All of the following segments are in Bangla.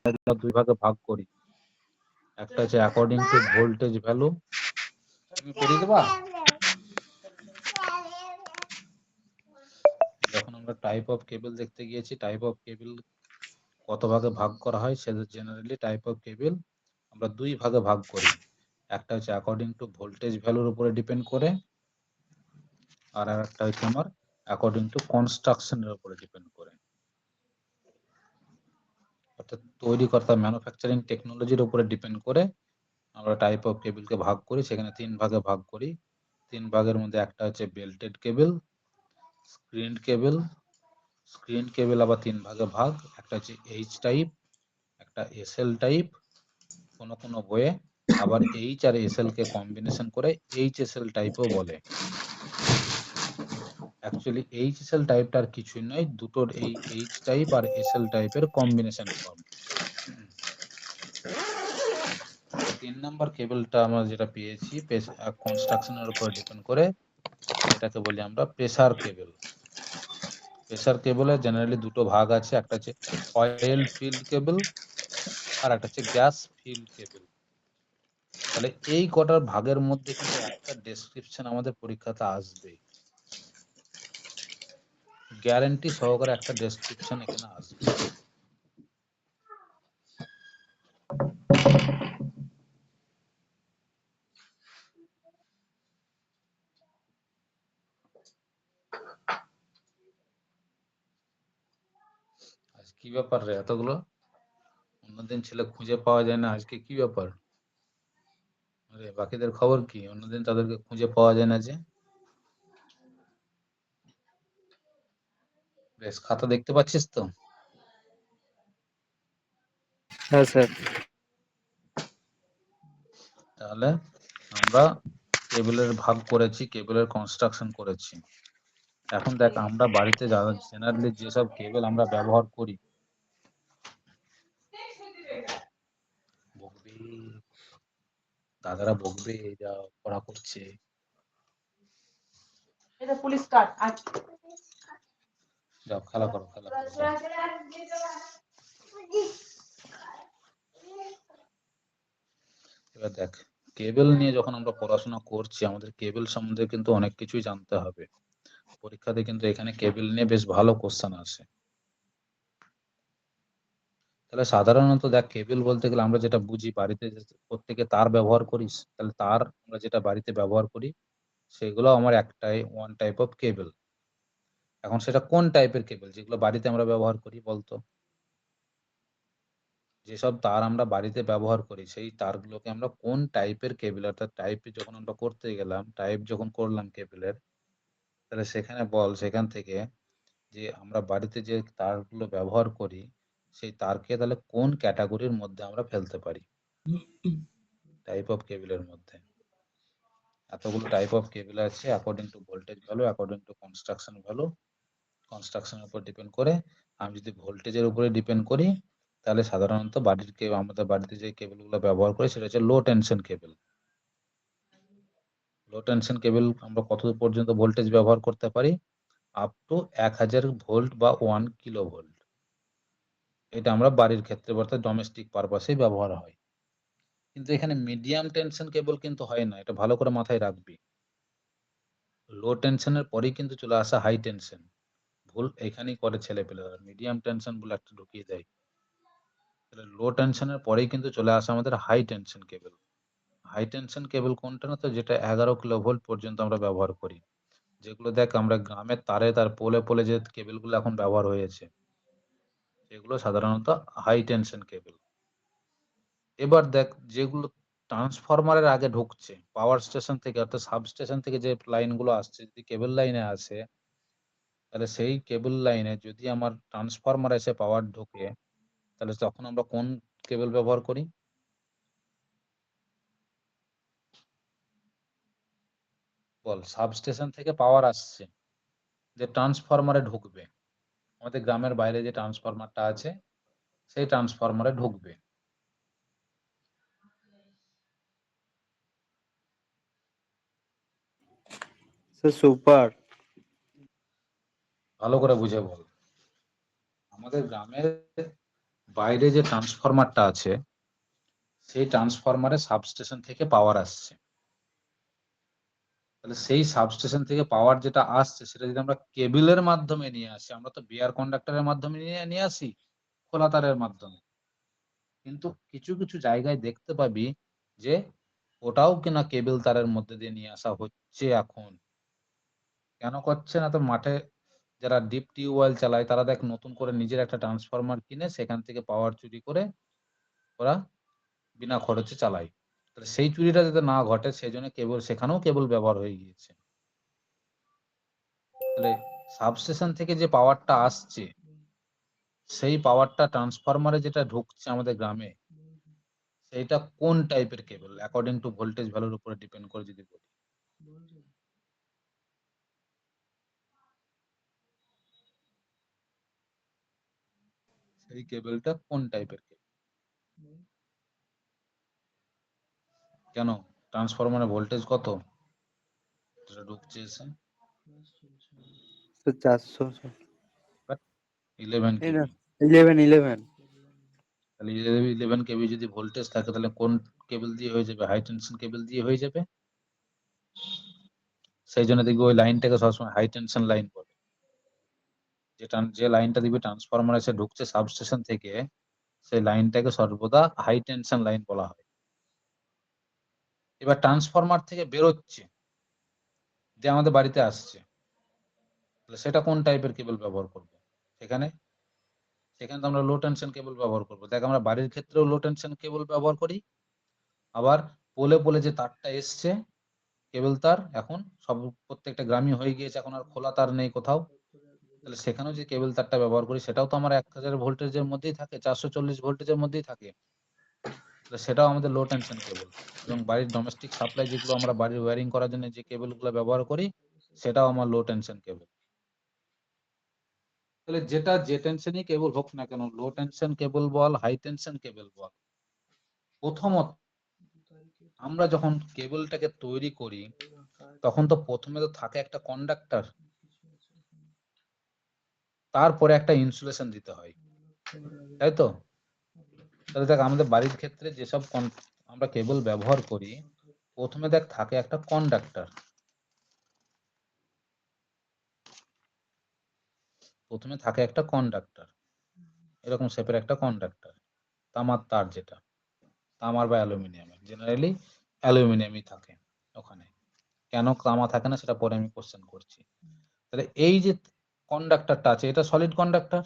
দুই ভাগে ভাগ করি। একটা হচ্ছে অ্যাকর্ডিং টু ভোল্টেজ ভ্যালু। তুমি পড়িয়ে দেবা? যখন আমরা টাইপ অফ কেবল দেখতে গিয়েছি, টাইপ অফ কেবল কত ভাগে ভাগ করা হয়, সেটা জেনারেলি টাইপ অফ কেবল আমরা দুই ভাগে ভাগ করি। একটা হচ্ছে অ্যাকর্ডিং টু ভোল্টেজ ভ্যালুর উপরে ডিপেন্ড করে, আর একটা হচ্ছে আমার অ্যাকর্ডিং টু কনস্ট্রাকশনের উপরে ডিপেন্ড করে, অর্থাৎ তৈরিকর্তা ম্যানুফ্যাকচারিং টেকনোলজির উপরে ডিপেন্ড করে আমরা টাইপ অফ কেবলকে ভাগ করি। সেখানে তিন ভাগে ভাগ করি। তিন ভাগের মধ্যে একটা হচ্ছে বেল্টেড কেবল, স্ক্রিনড কেবল। স্ক্রিন কেবল আবার তিন ভাগে ভাগ, একটা হচ্ছে এইচ টাইপ, একটা এসএল টাইপ। কোনো কোনো বইয়ে আবার এইচ আর এসএল কে কম্বিনেশন করে এইচএসএল টাইপও বলে। অ্যাকচুয়ালি এইচএসএল টাইপটা আর কিছুই নয়, দুটোর এই এইচ টাইপ আর এসএল টাইপের কম্বিনেশন ফর্ম। তিন নাম্বার কেবলটা আমরা যেটা পেয়েছি কনস্ট্রাকশনের উপর ডিপেন্ড করে, এটাকে বলি আমরা প্রেসার কেবল। প্রেসার কেবলে জেনারেলি দুটো ভাগ আছে, একটা হচ্ছে অয়েল ফিল্ড কেবল আর একটা হচ্ছে গ্যাস ফিল্ড কেবল। তাহলে এই কটার ভাগের মধ্যে কিন্তু একটা ডেসক্রিপশন আমাদের পরীক্ষাতে আসবে, গ্যারান্টি সহকারে একটা ডেসক্রিপশন এখানে আসবে। আজ কি ব্যাপার রে এতগুলো? অন্যদিন ছেলে খুঁজে পাওয়া যায় না, আজকে কি ব্যাপার? আরে বাকিদের খবর কি? অন্যদিন তাদেরকে খুঁজে পাওয়া যায় না যে। বেশ, খাতা দেখতে পাচ্ছিস তো? হ্যাঁ স্যার। তাহলে আমরা কেবলের ভাগ করেছি, কেবলের কনস্ট্রাকশন করেছি। এখন দেখ, আমরা বাড়িতে জেনারেলি যেসব কেবল আমরা ব্যবহার করি, বকবে দাদারা, বকবে যা পড়া করছে। এটা পুলিশ কার্ড। যাও খেলা করো, খেলা করো, যাও। এবার দেখ, কেবল নিয়ে যখন আমরা পড়াশোনা করছি, আমাদের কেবল সম্বন্ধে কিন্তু অনেক কিছুই জানতে হবে। পরীক্ষাতে কিন্তু এখানে কেবল নিয়ে বেশ ভালো কোশ্চেন আসে। তাহলে সাধারণত দেখ, কেবল বলতে গেলে আমরা যেটা বুঝি, বাড়িতে প্রত্যেকে তার ব্যবহার করিস, তাহলে তার আমরা যেটা বাড়িতে ব্যবহার করি সেগুলো আমার একটাই ওয়ান টাইপ অফ কেবল। এখন সেটা কোন টাইপের কেবল যেগুলো বাড়িতে আমরা ব্যবহার করি বলতো? যেসব তার আমরা বাড়িতে ব্যবহার করি সেই তারগুলোকে আমরা কোন টাইপের কেবল, অর্থাৎ টাইপ যখন আমরা করতে গেলাম, টাইপ যখন করলাম কেবলের, তাহলে সেখানে বল সেখান থেকে যে আমরা বাড়িতে যে তারগুলো ব্যবহার করি সেই তারকে তাহলে কোন ক্যাটাগরির মধ্যে আমরা ফেলতে পারি টাইপ অফ কেবলের মধ্যে। এতগুলো টাইপ অফ কেবল আছে according to voltage value, according to construction value. কনস্ট্রাকশনের উপর ডিপেন্ড করে, আমি যদি ভোল্টেজের উপরে ডিপেন্ড করি, তাহলে সাধারণত আমাদের বাড়িতে যে কেবলগুলো ব্যবহার করি সেটা হচ্ছে লো টেনশন কেবল। লো টেনশন কেবল আমরা কত পর্যন্ত ভোল্টেজ ব্যবহার করতে পারি? আপ টু 1000 ভোল্ট বা 1 কিলো ভোল্ট। এটা আমরা বাড়ির ক্ষেত্রে অর্থাৎ ডোমেস্টিক পারপাসেই ব্যবহার হয়। কিন্তু এখানে মিডিয়াম টেনশন কেবল কিন্তু হয় না, এটা ভালো করে মাথায় রাখবি। লো টেনশনের পরেই কিন্তু চলে আসা হাই টেনশন। ভুল এখানেই করে ছেলেপেলেরা, মিডিয়াম টেনশন বলে একটা ঢুকিয়ে দেয়। তাহলে লো টেনশনের পরেই কিন্তু চলে আসে আমাদের হাই টেনশন কেবল। হাই টেনশন কেবল কোনটা না, তো যেটা 11 কিলো ভোল্ট পর্যন্ত আমরা ব্যবহার করি। যেগুলো দেখ আমরা গ্রামের তারে তার পোলে পোলে যে কেবলগুলো এখন ব্যবহার হয়েছে সেগুলো সাধারণত হাই টেনশন কেবল। এবার দেখ, যেগুলো ট্রান্সফরমারের আগে ঢুকছে পাওয়ার স্টেশন থেকে, অর্থাৎ সাবস্টেশন থেকে যে লাইনগুলো আসছে, যদি কেবল লাইনে আসে, তাহলে সেই কেবল লাইনে যদি আমার ট্রান্সফরমার এসে পাওয়ার ঢোকে, তাহলে তখন আমরা কোন কেবল ব্যবহার করি? বল, সাবস্টেশন থেকে পাওয়ার আসছে, যে ট্রান্সফরমারে ঢুকবে, আমাদের গ্রামের বাইরে যে ট্রান্সফরমারটা আছে সেই ট্রান্সফরমারে ঢুকবে। Sir super. ভালো করে বুঝে বল। আমাদের গ্রামের বাইরে যে ট্রান্সফরমারটা আছে সেই ট্রান্সফরমারে সাবস্টেশন থেকে পাওয়ার আসছে। তাহলে সেই সাবস্টেশন থেকে পাওয়ার যেটা আসছে সেটা যদি আমরা কেবলের মাধ্যমে নিয়ে আসি, আমরা তো বিয়ার কন্ডাক্টরের মাধ্যমে নিয়ে আসি, খোলা তারের মাধ্যমে। কিন্তু কিছু কিছু জায়গায় দেখতে পাবি যে ওটাও কিনা কেবল তারের মধ্যে দিয়ে নিয়ে আসা হচ্ছে এখন। কেন করছে না? তো মাঠে যারা ডিপ টিউবওয়েল চালায় তারা দেখ নতুন করে নিজের একটা ট্রান্সফরমার কিনে সেখান থেকে পাওয়ার চুরি করে ওরা বিনা খরচে চালায়। তাহলে সেই চুরিটা যাতে না ঘটে সেজন্য কেবল, সেখানেও কেবল ব্যবহার হয়ে গিয়েছে। তাহলে সাবস্টেশন থেকে যে পাওয়ারটা আসছে সেই পাওয়ারটা ট্রান্সফরমারে যেটা ঢুকছে আমাদের গ্রামে, সেইটা কোন টাইপের কেবল অ্যাকর্ডিং টু ভোল্টেজ ভ্যালুর উপরে ডিপেন্ড করে যদি বলি। সেই কেবলটা কোন টাইপের কেবল? কেন? ট্রান্সফরমারে ভোল্টেজ কত যেটা ঢুকছে এসে? Sir 400 sir. 11 এই না, কেভি। 11 তাহলে 11 কেভি যদি ভোল্টেজ থাকে তাহলে কোন কেবল দিয়ে হয়ে যাবে? হাই টেনশন কেবল দিয়ে হয়ে যাবে। সেই জন্য দেখবি ওই লাইনটাকে সবসময় হাই টেনশন লাইন বলে। যে লাইনটা দিবি ট্রান্সফরমার এসে ঢুকছে সাবস্টেশন থেকে, সেই লাইনটাকে সর্বদা হাই টেনশন লাইন বলা হয়। এবার ট্রান্সফরমার থেকে বেরোচ্ছে যে আমাদের বাড়িতে আসছে, তাহলে সেটা কোন টাইপের কেবল ব্যবহার করব? সেখানে সেখানে তো আমরা লো টেনশন কেবল ব্যবহার করব। দেখ আমরা বাড়ির ক্ষেত্রেও লো টেনশন কেবল ব্যবহার করি, আবার পোলে পোলে যে তারটা এসছে কেবল তার, এখন সব প্রত্যেকটা গ্রামই হয়ে গিয়েছে, এখন আর খোলা তার নেই কোথাও। তাহলে সেখানেও যে কেবল তারটা ব্যবহার করি সেটাও তো আমার 1000 ভোল্টেজের মধ্যেই থাকে, 440 ভোল্টেজের মধ্যেই থাকে। তাহলে সেটাও আমাদের লো টেনশন কেবল। এবং বাড়ির ডোমেস্টিক সাপ্লাই যেগুলো আমরা বাড়ির ওয়্যারিং করার জন্য যে কেবলগুলো ব্যবহার করি সেটাও আমার লো টেনশন কেবল। তাহলে যেটা যে টেনশনই কেবল হোক না কেন, লো টেনশন কেবল বল, হাই টেনশন কেবল বল, প্রথমত আমরা যখন কেবলটাকে তৈরি করি তখন তো প্রথমে তো থাকে একটা কন্ডাক্টর, তারপরে একটা ইনসুলেশন দিতে হয়, তাই তো? তাহলে দেখ আমাদের বাড়ির ক্ষেত্রে যেসব আমরা কেবল ব্যবহার করি, প্রথমে দেখ থাকে একটা কন্ডাক্টর, প্রথমে থাকে একটা কন্ডাক্টর, এরকম শেপের একটা কন্ডাক্টর, তামার তার, যেটা তামার বা অ্যালুমিনিয়ামের, জেনারেলি অ্যালুমিনিয়ামই থাকে ওখানে। কেন তামা থাকে না সেটা পরে আমি কোশ্চেন করছি। তাহলে এই যে কন্ডাক্টরটা আছে এটা সলিড কন্ডাক্টর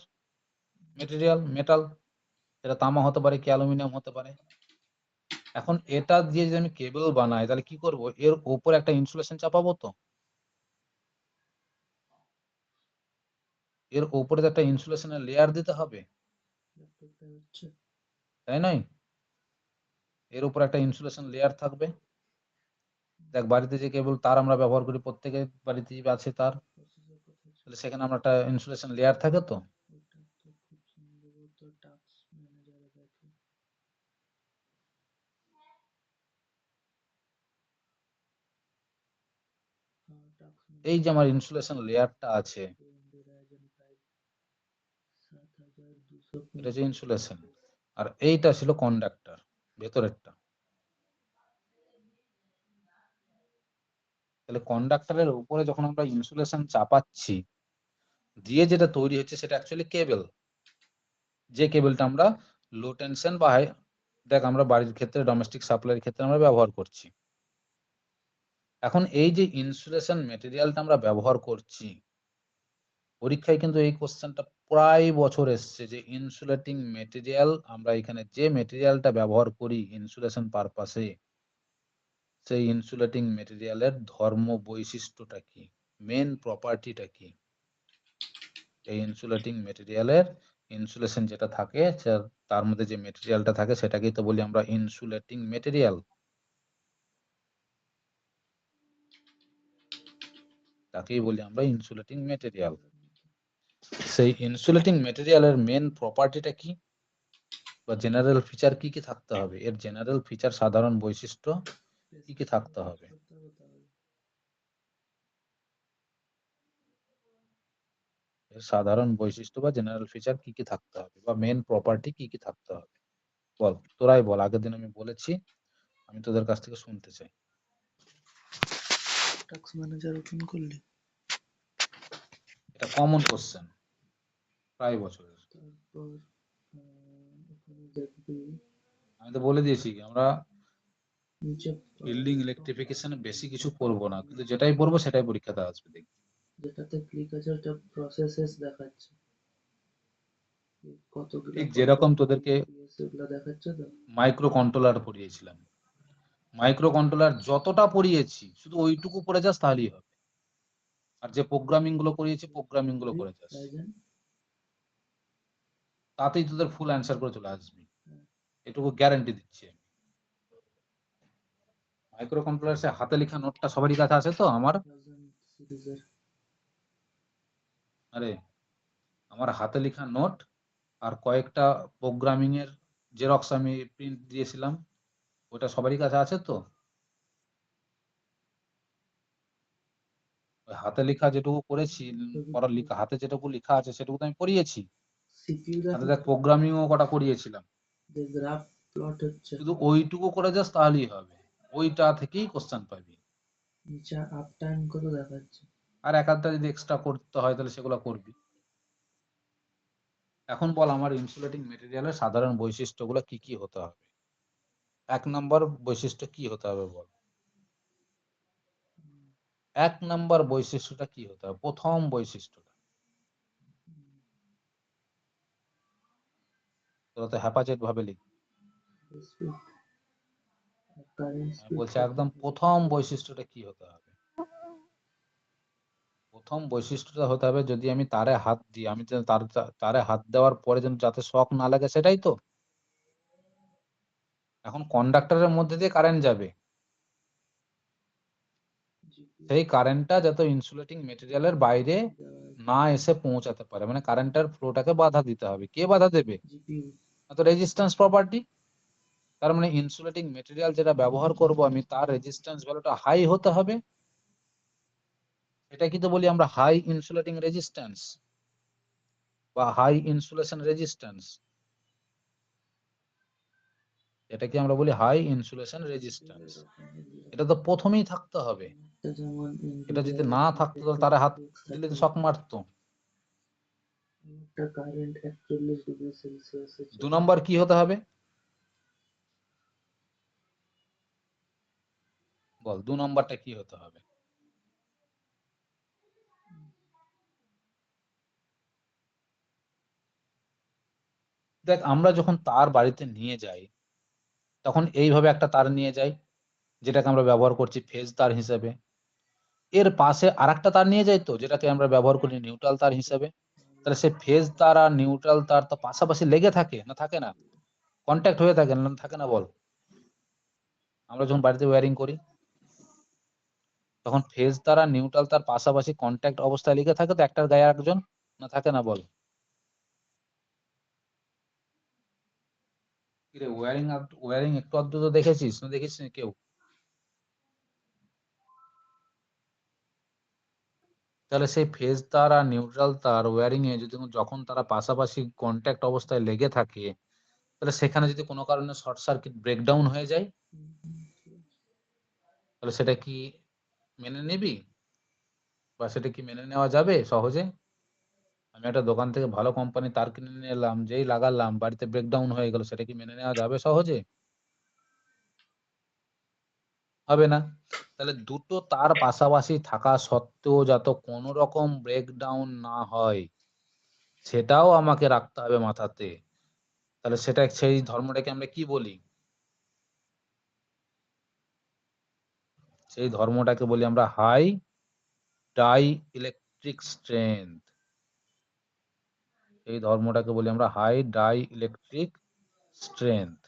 মেটেরিয়াল, মেটাল, এটা তামা হতে পারে কি অ্যালুমিনিয়াম হতে পারে। এখন এটা দিয়ে যদি আমি কেবল বানাই তাহলে কি করব? এর উপরে একটা ইনসুলেশন চাপাবো, তো এর উপরে তো একটা ইনসুলেশনের লেয়ার দিতে হবে, তাই নয়? এর উপরে একটা ইনসুলেশন লেয়ার থাকবে। দেখ বাড়িতে যে কেবল তার আমরা ব্যবহার করি, প্রত্যেকের বাড়িতে আছে তার, তাহলে সেখানে আমরা একটা ইনসুলেশন লেয়ার থাকে তো। এই যে আমার ইনসুলেশন লেয়ারটা আছে, এটা হচ্ছে ইনসুলেশন, আর এইটা ছিল কন্ডাক্টর ভেতরেরটা। তাহলে কন্ডাক্টরের উপরে যখন আমরা ইনসুলেশন চাপাচ্ছি, দিয়ে যেটা তৈরি হচ্ছে সেটা অ্যাকচুয়ালি কেবল, যে কেবলটা আমরা লো টেনশন বা হাই, দেখ আমরা বাড়ির ক্ষেত্রে ডোমেস্টিক সাপ্লাইয়ের ক্ষেত্রে আমরা ব্যবহার করছি। এখন এই যে ইনসুলেশন মেটেরিয়ালটা আমরা ব্যবহার করছি, পরীক্ষায় কিন্তু এই কোশ্চেনটা প্রায় বছর এসছে যে ইনসুলেটিং মেটেরিয়াল, আমরা এখানে যে মেটেরিয়ালটা ব্যবহার করি ইনসুলেশন পারপাসে, সেই ইনসুলেটিং মেটেরিয়ালের ধর্ম বৈশিষ্ট্যটা কি, মেন প্রপার্টিটা কি। এই ইনসুলেটিং মেটেরিয়ালের ইনসুলেশন যেটা থাকে তার মধ্যে যে মেটেরিয়ালটা থাকে সেটাকেই তো বলি আমরা ইনসুলেটিং মেটেরিয়াল, তাকেই বলি আমরা ইনসুলেটিং মেটেরিয়াল। সেই ইনসুলেটিং মেটেরিয়ালের মেন প্রপার্টিটা কি বা জেনারেল ফিচার কি কি থাকতে হবে, এর জেনারেল ফিচার সাধারণ বৈশিষ্ট্য কি কি থাকতে হবে? সাধারণ বৈশিষ্ট্য বা জেনারেল ফিচার কি কি থাকতে হবে বা মেন প্রপার্টি কি কি থাকতে হবে? বল, তোরাই বল। আগের দিন আমি বলেছি, আমি তোদের কাছ থেকে শুনতে চাই। টাস্ক ম্যানেজার ওপেন করলি, এটা কমন কোশ্চেন প্রায় বছরের। তারপর এখানে দেখবি আমি তো বলে দিয়েছি আমরা নিচে বিল্ডিং ইলেকট্রিফিকেশনে বেশি কিছু পড়বো না, কিন্তু যেটাই পড়বো সেটাই পরীক্ষাতে আসবে, দেখবি। যেটাতে ক্লিক আছে ওটা প্রসেসেস দেখাচ্ছে, কতগুলো ঠিক যেরকম তোদেরকে এগুলো দেখাচ্ছে তো। মাইক্রো কন্ট্রোলার পড়িয়েছিলাম, মাইক্রো কন্ট্রোলার যতটা পড়িয়েছি শুধু ওইটুকু পড়ে যাস তাহলেই হবে। আর যে প্রোগ্রামিং গুলো করিয়েছি প্রোগ্রামিং গুলো করে যাস, তাতেই তোদের ফুল অ্যান্সার করে চলে আসবি, এটুকু গ্যারান্টি দিচ্ছি আমি। মাইক্রো কন্ট্রোলার সে হাতে লেখা নোটটা সবারই কাছে আছে তো? আমার সিরিজের আরে আমার হাতে লেখা নোট আর কয়েকটা প্রোগ্রামিং এর জেরক্স আমি প্রিন্ট দিয়েছিলাম, ওটা সবারই কাছে আছে তো? ওই হাতে লেখা যেটুকু করেছি, পড়ার লেখা হাতে যেটুকু লেখা আছে সেটুকু তো আমি পড়িয়েছি। সিপিইউ সাথে দেখ প্রোগ্রামিংও কটা করিয়েছিলাম, যে গ্রাফ প্লট হচ্ছে, শুধু ওইটুকু করে যাস তাহলেই হবে, ওইটা থেকেই কোশ্চেন পাবি। নিচে আপ টাইম কত দেখাচ্ছে। আর এক আধটা যদি এক্সট্রা করতে হয় তাহলে সেগুলো করবি। এখন বল আমার ইনসুলেটিং মেটেরিয়ালের সাধারণ বৈশিষ্ট্যগুলো কি কি হতে হবে? 1 নম্বর বৈশিষ্ট্য কি হতে হবে বল? 1 নম্বর বৈশিষ্ট্যটা কি হতে হবে? প্রথম বৈশিষ্ট্যটা তোরা তো হ্যাপাচেট ভাবে লিখ। আমি বলছি একদম প্রথম বৈশিষ্ট্যটা কি হতে হবে? প্রথম বৈশিষ্ট্যটা হতে হবে, যদি আমি তারে হাত দিই, আমি যেন তারে হাত দেওয়ার পরে যেন যাতে শক না লাগে, সেটাই তো। এখন কন্ডাক্টরের মধ্যে দিয়ে কারেন্ট যাবে, সেই কারেন্টটা যাতে ইনসুলেটিং মেটেরিয়ালের বাইরে না এসে পৌঁছাতে পারে, মানে কারেন্টের ফ্লোটাকে বাধা দিতে হবে। কে বাধা দেবে? তো রেজিস্ট্যান্স প্রপার্টি। তার মানে ইনসুলেটিং মেটেরিয়াল যেটা ব্যবহার করব আমি, তার রেজিস্ট্যান্স ভ্যালুটা হাই হতে হবে। এটা কি তো বলি আমরা হাই ইনসুলেটিং রেজিস্ট্যান্স বা হাই ইনসুলেশন রেজিস্ট্যান্স। এটা কি আমরা বলি হাই ইনসুলেশন রেজিস্ট্যান্স। এটা তো প্রথমেই থাকতে হবে। এটা যদি না থাকতো তাহলে তারা হাত দিলে তো শক মারতো। 2 নম্বর কি হতে হবে বল? 2 নম্বরটা কি হতে হবে? দেখ আমরা যখন তার বাড়িতে নিয়ে যাই তখন এইভাবে একটা তার নিয়ে যাই, যেটাকে আমরা ব্যবহার করছি ফেজ তার হিসেবে। এর পাশে আরেকটা তার নিয়ে যাই তো, যেটাকে আমরা ব্যবহার করি নিউট্রাল তার হিসেবে। তাহলে সে ফেজ তার আর নিউট্রাল তার তো পাশাপাশি লেগে থাকে না, থাকে না? কন্ট্যাক্ট হয়ে থাকে না, থাকে না বল? আমরা যখন বাড়িতে ওয়্যারিং করি তখন ফেজ তার আর নিউট্রাল তার পাশাপাশি কন্ট্যাক্ট অবস্থায় লেগে থাকে তো, একটার গায়ে একজন, না থাকে না বল? কিরে ওয়্যারিং ওয়্যারিং একটু আধটু তো দেখেছিস না, দেখিস না কেউ? তাহলে সেই ফেজ তার আর নিউট্রাল তার ওয়্যারিং এ যদি যখন তারা পাশাপাশি কন্ট্যাক্ট অবস্থায় লেগে থাকে, তাহলে সেখানে যদি কোনো কারণে শর্ট সার্কিট ব্রেকডাউন হয়ে যায়, তাহলে সেটা কি মেনে নিবি বা সেটা কি মেনে নেওয়া যাবে সহজে? আমি একটা দোকান থেকে ভালো কোম্পানি তার কিনে নিয়ে এলাম, যেই লাগালাম বাড়িতে ব্রেকডাউন হয়ে গেল, সেটা কি মেনে নেওয়া যাবে সহজে? হবে না। তাহলে দুটো তার পাশাপাশি থাকা সত্ত্বেও যাতে কোনো রকম ব্রেকডাউন না হয় সেটাও আমাকে রাখতে হবে মাথাতে। তাহলে সেটা, সেই ধর্মটাকে আমরা কি বলি? সেই ধর্মটাকে বলি আমরা হাই ডাই ইলেকট্রিক স্ট্রেংথ। এই ধর্মটাকে বলি আমরা হাই ডাই ইলেকট্রিক স্ট্রেংথ।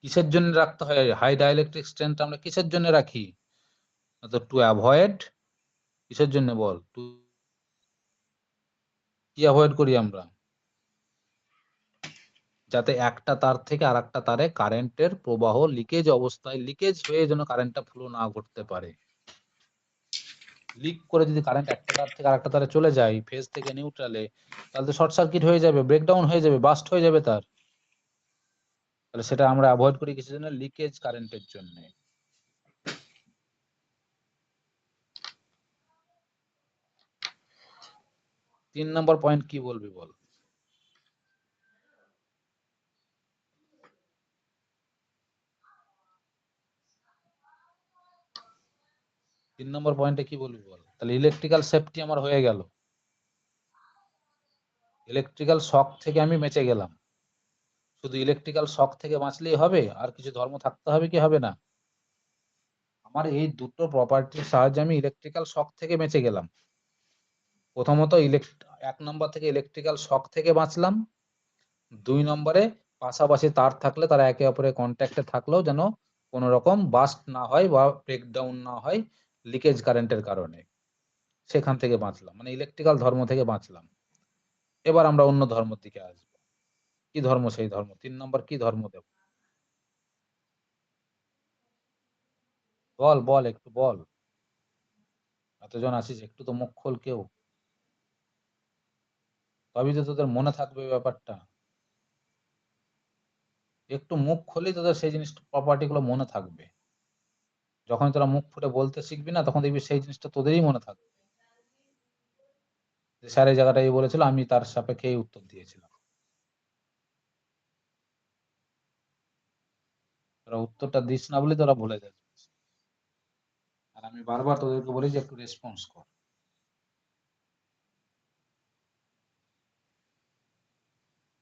কিসের জন্য রাখতে হয় হাই ডাই ইলেকট্রিক স্ট্রেংথ? আমরা কিসের জন্য রাখি? তো টু অ্যাভয়েড, কিসের জন্য বল? কি অ্যাভয়েড করি আমরা? যাতে একটা তার থেকে আরেকটা তারে কারেন্টের প্রবাহ লিকেজ অবস্থায়, লিকেজ হয়ে যেন কারেন্টটা ফ্লো না ঘটতে পারে। লিক করে যদি কারেন্ট একটা তার থেকে আরেকটা তারে চলে যায় ফেজ থেকে নিউট্রালে, তাহলে তো শর্ট সার্কিট হয়ে যাবে, ব্রেকডাউন হয়ে যাবে, বাস্ট হয়ে যাবে তার। তাহলে সেটা আমরা অ্যাভয়েড করি কিসের জন্য? লিকেজ কারেন্টের জন্য। 3 নম্বর পয়েন্ট কি বলবি বল? তিন নম্বর পয়েন্টে কি বলবি বল? তাহলে ইলেকট্রিক্যাল সেফটি আমার হয়ে গেল, ইলেকট্রিক্যাল শক থেকে আমি বেঁচে গেলাম। শুধু ইলেকট্রিক্যাল শক থেকে বাঁচলেই হবে? আর কিছু ধর্ম থাকতে হবে কি হবে না? আমার এই দুটো প্রপার্টির সাহায্যে আমি ইলেকট্রিক্যাল শক থেকে বেঁচে গেলাম। প্রথমত 1 নম্বর থেকে ইলেকট্রিক্যাল শক থেকে বাঁচলাম। 2 নম্বরে পাশাপাশি তার থাকলে তারা একে অপরের কন্ট্যাক্টে থাকলেও যেন কোনো রকম বাস্ট না হয় বা ব্রেকডাউন না হয় লিকেজ কারেন্টের কারণে, সেখান থেকে বাঁচলাম, মানে ইলেকট্রিক্যাল ধর্ম থেকে বাঁচলাম। এবার আমরা অন্য ধর্মের দিকে আসবো। কি ধর্ম সেই ধর্ম? 3 নম্বর কি ধর্ম দেব? বল বল একটু বল, এতজন আছিস, একটু তো মুখ খোল কেউ, তবেই তো তোদের মনে থাকবে ব্যাপারটা। একটু মুখ খুললেই তোদের সেই জিনিসটা প্রপার্টি গুলো মনে থাকবে। যখন তোরা মুখ ফুটে বলতে শিখবি না, তখন দেখবি সেই জিনিসটা তোদেরই মনে থাকবে, যে স্যার এই জায়গাটা এই বলেছিল, আমি তার সাপেক্ষে এই উত্তর দিয়েছিলাম। তোরা উত্তরটা দিস না বলে তোরা ভুলে যাচ্ছিস। আর আমি বারবার তোদেরকে বলি যে একটু রেসপন্স কর।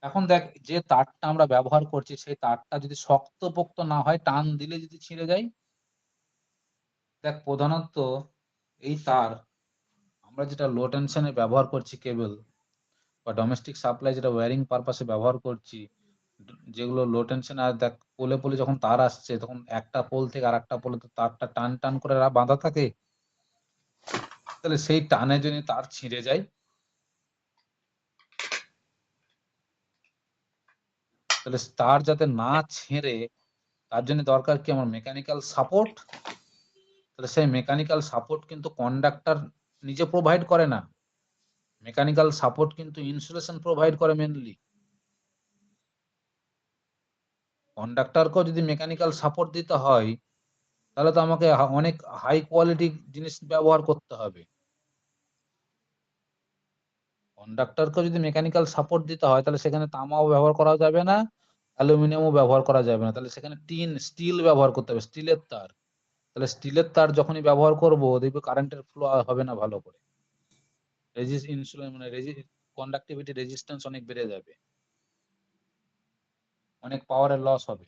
এখন দেখ, যে তারটা আমরা ব্যবহার করছি সেই তারটা যদি শক্তপোক্ত না হয়, টান দিলে যদি ছিঁড়ে যায়। দেখ প্রধানত এই তার আমরা যেটা লো টেনশনে ব্যবহার করছি কেবল, বা ডোমেস্টিক সাপ্লাই যেটা ওয়্যারিং পারপাসে ব্যবহার করছি, যেগুলো লো টেনশন, আর দেখ পোলে পোলে যখন তার আসছে তখন একটা পোল থেকে আর একটা পোলে তো তারটা টান টান করে বাঁধা থাকে। তাহলে সেই টানে যদি তার ছিঁড়ে যায়, তাহলে তার যাতে না ছেড়ে, তার জন্য দরকার কি আমার? Mechanical support. তাহলে সেই মেকানিক্যাল সাপোর্ট কিন্তু কন্ডাক্টর নিজে প্রোভাইড করে না, মেকানিক্যাল সাপোর্ট কিন্তু ইনসুলেশন প্রোভাইড করে মেনলি। কন্ডাক্টরকেও যদি মেকানিক্যাল সাপোর্ট দিতে হয়, তাহলে তো আমাকে অনেক হাই কোয়ালিটি জিনিস ব্যবহার করতে হবে। কন্ডাক্টরকে যদি মেকানিক্যাল সাপোর্ট দিতে হয়, তাহলে সেখানে তামাও ব্যবহার করা যাবে না, অ্যালুমিনিয়ামও ব্যবহার করা যাবে না, তাহলে সেখানে স্টিল ব্যবহার করতে হবে, স্টিলের তার। তাহলে স্টিলের তার যখনই ব্যবহার করব, দেখবে কারেন্টের ফ্লো হবে না ভালো করে, কন্ডাক্টিভিটি রেজিস্ট্যান্স অনেক বেড়ে যাবে, অনেক পাওয়ারের লস হবে।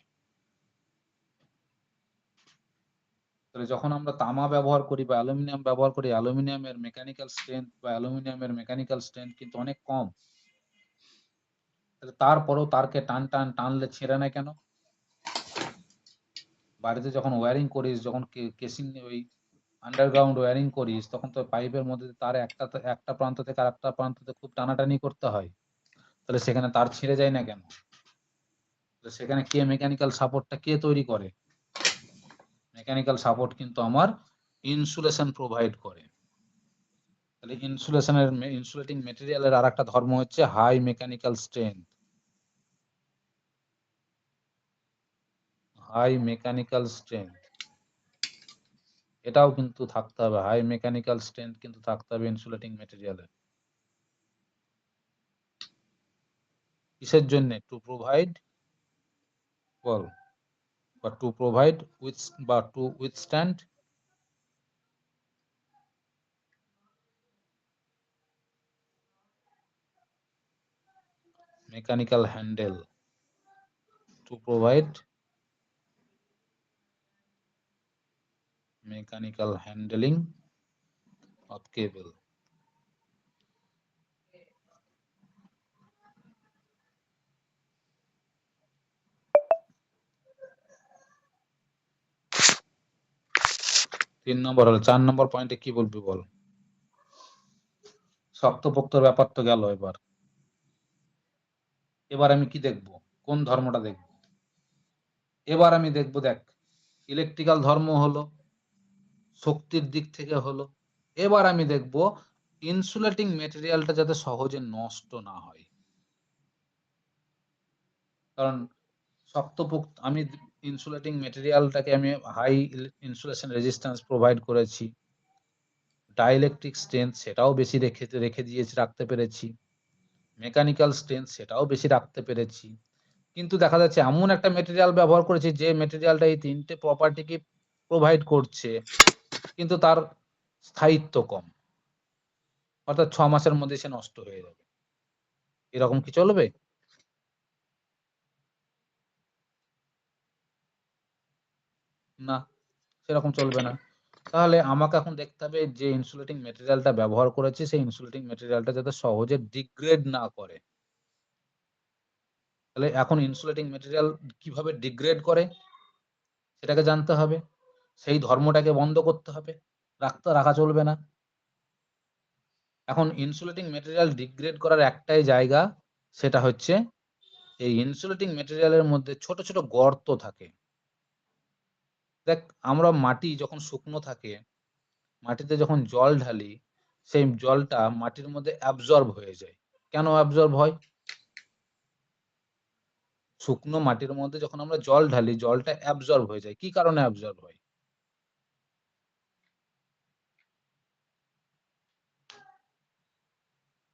তাহলে যখন আমরা তামা ব্যবহার করি বা অ্যালুমিনিয়াম ব্যবহার করি, অ্যালুমিনিয়ামের মেকানিক্যাল স্ট্রেংথ কিন্তু অনেক কম। তাহলে তারপরেও তারকে টানলে ছিঁড়ে না কেন? বাড়িতে যখন ওয়্যারিং করিস, যখন কেসিং ওই আন্ডারগ্রাউন্ড ওয়্যারিং করিস, তখন তো পাইপের মধ্যে তার একটা প্রান্ত থেকে আরেকটা প্রান্ততে খুব টানাটানি করতে হয়। তাহলে সেখানে তার ছিঁড়ে যায় না কেন? সেখানে কে মেকানিক্যাল সাপোর্টটা কে তৈরি করে? মেকানিক্যাল সাপোর্ট কিন্তু আমার ইনসুলেশন প্রোভাইড করে। তাহলে ইনসুলেটিং মেটেরিয়ালের আর একটা ধর্ম হচ্ছে high mechanical strength. High mechanical strength এটাও কিন্তু থাকতে হবে, হাই মেকানিক্যাল স্ট্রেংথ কিন্তু থাকতে হবে ইনসুলেটিং মেটেরিয়ালের। কিসের জন্য? টু প্রোভাইড, বল, বা to provide to withstand mechanical handle, to provide mechanical handling of cable. তিন নম্বর হলো, 4 নম্বর পয়েন্টে কি বলবি বল? শক্তপোক্তর ব্যাপার তো গেল। এবার আমি কি দেখব? কোন ধর্মটা দেখব? এবার আমি দেখব, দেখ ইলেকট্রিক্যাল ধর্ম হলো, শক্তির দিক থেকে হলো, এবার আমি দেখব ইনসুলেটিং মেটেরিয়ালটা যাতে সহজে নষ্ট না হয়। কারণ শক্তপোক্ত আমি ইনসুলেটিং মেটেরিয়ালটাকে আমি হাই ইনসুলেশন রেজিস্ট্যান্স প্রোভাইড করেছি। ডাইইলেকট্রিক স্ট্রেংথ সেটাও বেশি রেখে দিয়েছি, রাখতে পেরেছি। মেকানিক্যাল স্ট্রেংথ সেটাও বেশি রাখতে পেরেছি। কিন্তু দেখা যাচ্ছে এমন একটা মেটেরিয়াল ব্যবহার করেছি যে মেটেরিয়ালটা এই ৩ টে প্রপার্টিকে প্রোভাইড করছে, কিন্তু তার স্থায়িত্ব কম। অর্থাৎ ৬ মাসের মধ্যে সে নষ্ট হয়ে যাবে। এরকম কি চলবে? না, সেরকম চলবে না। তাহলে আমাকে এখন দেখতে হবে যে ইনসুলেটিং মেটেরিয়ালটা ব্যবহার করেছি, সেই ইনসুলেটিং মেটেরিয়ালটা যাতে সহজে ডিগ্রেড না করে। তাহলে এখন ইনসুলেটিং মেটেরিয়াল কিভাবে ডিগ্রেড করে সেটাকে জানতে হবে। সেই ধর্মটাকে বন্ধ করতে হবে। রাখা চলবে না। এখন ইনসুলেটিং মেটেরিয়াল ডিগ্রেড করার একটাই জায়গা, সেটা হচ্ছে এই ইনসুলেটিং মেটেরিয়ালের মধ্যে ছোট, ছোট গর্ত থাকে। দেখ, আমরা মাটি যখন শুকনো থাকে, মাটিতে যখন জল ঢালি, সেই জলটা মাটির মধ্যে অ্যাবজর্ব হয়ে যায়। কেন অ্যাবজর্ব হয়? শুকনো মাটির মধ্যে যখন আমরা জল ঢালি, জলটা অ্যাবজর্ব হয়ে যায়। কি কারণে অ্যাবজর্ব হয়?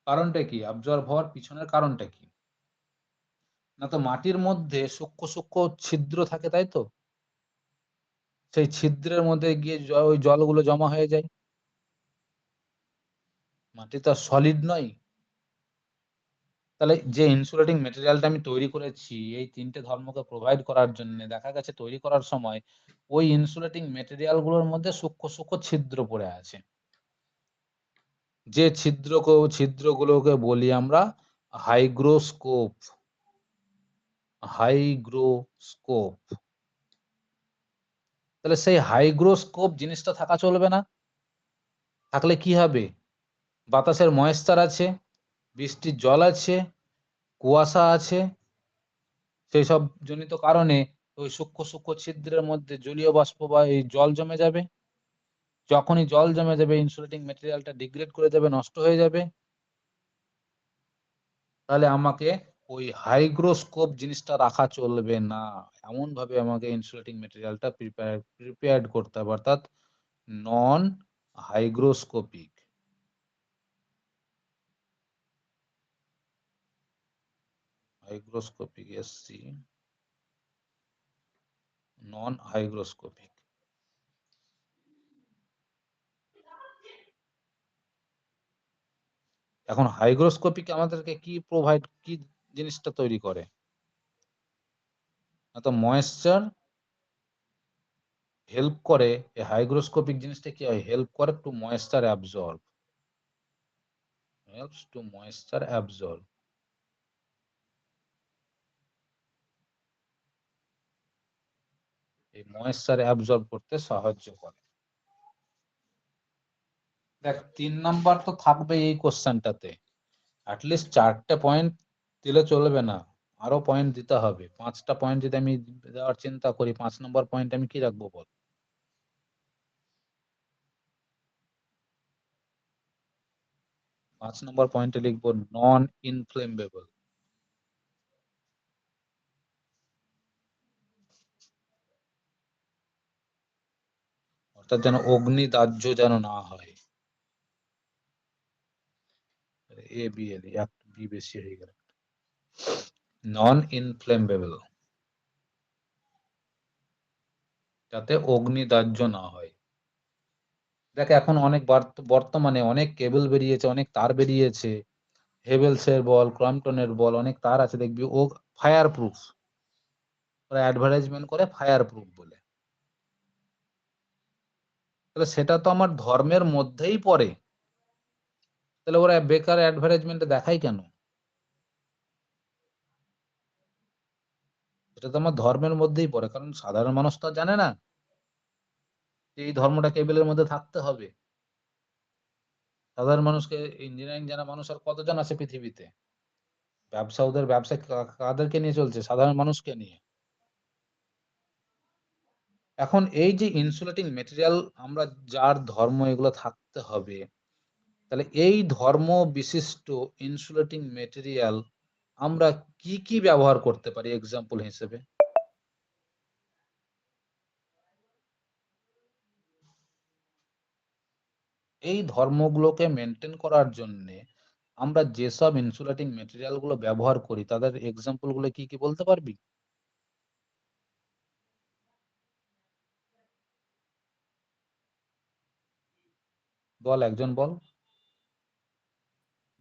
কারণটা কি? অ্যাবজর্ব হওয়ার পিছনের কারণটা কি? না তো মাটির মধ্যে সূক্ষ্ম, সূক্ষ্ম ছিদ্র থাকে, তাই তো? সেই ছিদ্রের মধ্যে গিয়ে ওই জলগুলো জমা হয়ে যায়। মাটি তো আর সলিড নয়। তাহলে যে ইনসুলেটিং মেটেরিয়ালটা আমি তৈরি করেছি এই ৩ টে ধর্মকে প্রোভাইড করার জন্যে, দেখা গেছে তৈরি করার সময় ওই ইনসুলেটিং মেটেরিয়াল গুলোর মধ্যে সূক্ষ্ম, সূক্ষ্ম ছিদ্র পড়ে আছে। যে ছিদ্রগুলোকে বলি আমরা হাইগ্রোস্কোপ। হাইগ্রোস্কোপ। তাহলে সেই হাইগ্রোস্কোপ জিনিসটা থাকা চলবে না। থাকলে কি হবে? বাতাসের ময়েশ্চার আছে, বৃষ্টির জল আছে, কুয়াশা আছে। সেইসব জনিত কারণে ওই সূক্ষ্ম, সূক্ষ্ম ছিদ্রের মধ্যে জলীয় বাষ্প বা এই জল জমে যাবে। যখনই জল জমে যাবে, ইনসুলেটিং মেটেরিয়ালটা ডিগ্রেড করে যাবে, নষ্ট হয়ে যাবে। তাহলে আমাকে ওই হাইগ্রোস্কোপ জিনিসটা রাখা চলবে না। এমন ভাবে আমাকে ইনসুলেটিং মেটেরিয়ালটা প্রিপেয়ার্ড করতে হবে, অর্থাৎ নন হাইগ্রোস্কোপিক। হাইগ্রোস্কোপিক এসসি, নন হাইগ্রোস্কোপিক। এখন হাইগ্রোস্কোপিক আমাদেরকে কি জিনিসটা তৈরি করে? তো ময়েশ্চার হেল্প করে। এই হাইগ্রোস্কোপিক জিনিসটা কি হয়? হেল্প করে to moisture absorb. Helps to moisture absorb. এই ময়েশ্চার অ্যাবজর্ব করতে সাহায্য করে। দেখ, ৩ নাম্বার তো থাকবে এই কোশ্চেনটাতে। অ্যাটলিস্ট ৪টে পয়েন্ট দিলে চলবে না, আরো পয়েন্ট দিতে হবে। ৫টা পয়েন্ট যদি আমি দেওয়ার চিন্তা করি, ৫ নম্বর পয়েন্ট আমি কি রাখবো বল? ৫ নম্বর পয়েন্টে লিখবো নন ইনফ্লেমেবল। অর্থাৎ যেন অগ্নি দাহ্য যেন না হয়। এ বি এল, এক বি বেশি হয়ে গেল। নন ইনফ্লেমেবল, যাতে অগ্নি দাহ্য না হয়। দেখ, এখন অনেক বর্তমানে অনেক কেবল বেরিয়েছে, অনেক তার বেরিয়েছে। হেভেলসের বল, ক্রম্পটনের বল, অনেক তার আছে, দেখবি ও ফায়ার প্রুফ। ওরা অ্যাডভার্টাইজমেন্ট করে ফায়ার প্রুফ বলে। তাহলে সেটা তো আমার ধর্মের মধ্যেই পড়ে। তাহলে ওরা বেকার অ্যাডভার্টাইজমেন্টে দেখায় কেন? এটা তো আমার ধর্মের মধ্যেই পড়ে, কারণ সাধারণ মানুষ তো আর জানে না যে এই ধর্মটা কেবলের মধ্যে থাকতে হবে। সাধারণ মানুষকে, ইঞ্জিনিয়ারিং জানা মানুষ আর কতজন আছে পৃথিবীতে? ওদের ব্যবসা কাদেরকে নিয়ে চলছে? সাধারণ মানুষকে নিয়ে। এখন এই যে ইনসুলেটিং মেটেরিয়াল আমরা যার ধর্ম এগুলো থাকতে হবে, তাহলে এই ধর্ম বিশিষ্ট ইনসুলেটিং মেটেরিয়াল আমরা কি কি ব্যবহার করতে পারি এক্সাম্পল হিসেবে? এই ধর্মগুলোকে মেনটেন করার জন্য আমরা যেসব ইনসুলেটিং মেটেরিয়াল গুলো ব্যবহার করি তাদের এক্সাম্পল গুলো কি কি বলতে পারবি? বল, একজন বল।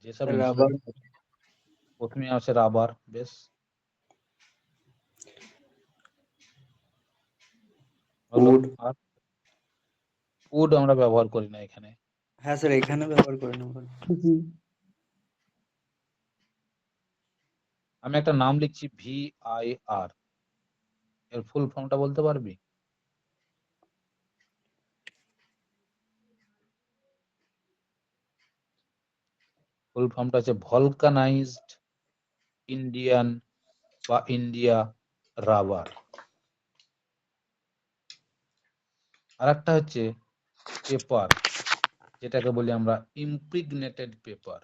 যেসব রাবার, ইনসুলেটিং, প্রথমে আছে রাবার, বেশ। হলো, উড। আর উড আমরা ব্যবহার করি না এখানে। হ্যাঁ স্যার, এখানে ব্যবহার করে নেব। আমি একটা নাম লিখছি VIR, এর ফুল ফর্মটা বলতে পারবি? ফুল ফর্মটা হচ্ছে ভলকানাইজড ইন্ডিয়ান বা ইন্ডিয়া রাবার। আর একটা হচ্ছে পেপার, যেটাকে বলি আমরা ইমপ্রিগনেটেড পেপার।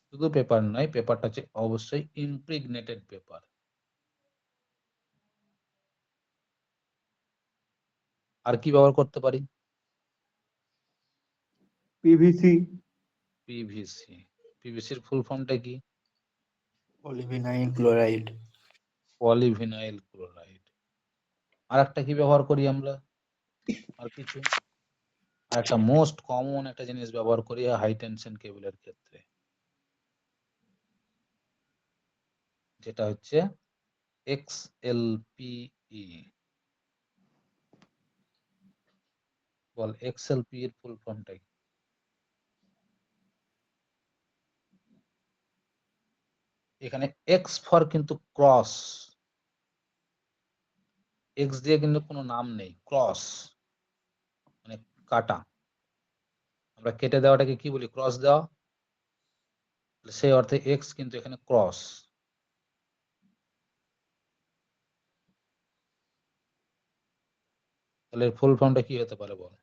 শুধু পেপার নয়, পেপারটা হচ্ছে অবশ্যই ইমপ্রিগনেটেড পেপার। আর কি ব্যবহার করতে পারি? PVC, PVC. পিভিসির ফুল ফর্মটা কি? Polyvinyl chloride. Polyvinyl chloride. আর একটা কি ব্যবহার করি আমরা? আর কিছু? আর একটা মোস্ট কমন একটা জিনিস ব্যবহার করি হাই টেনশন কেবলের ক্ষেত্রে, যেটা হচ্ছে XLPE। বল, XLPE এর ফুল ফর্মটা কি? এখানে এক্স ফর কিন্তু ক্রস, এক্স দিয়ে কিন্তু কোনো নাম নেই, ক্রস মানে কাটা। আমরা কেটে দেওয়াটাকে কি বলি? ক্রস দেওয়া। সেই অর্থে এক্স কিন্তু এখানে ক্রস। তাহলে ফুল ফর্মটা কি হতে পারে বল?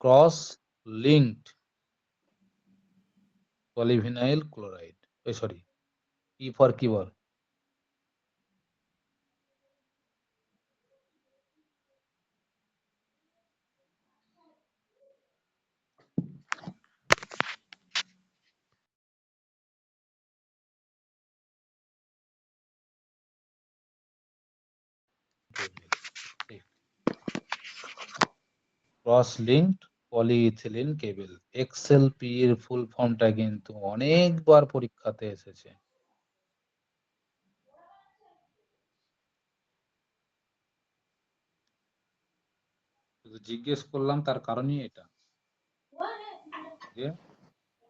Cross linked polyvinyl chloride. Sorry, E for কি বল? Cross linked polyethylene cable, XLPE এর ফুল ফর্মটা কিন্তু অনেকবার পরীক্ষাতে এসেছে। শুধু জিজ্ঞেস করলাম তার কারণই এটা, যে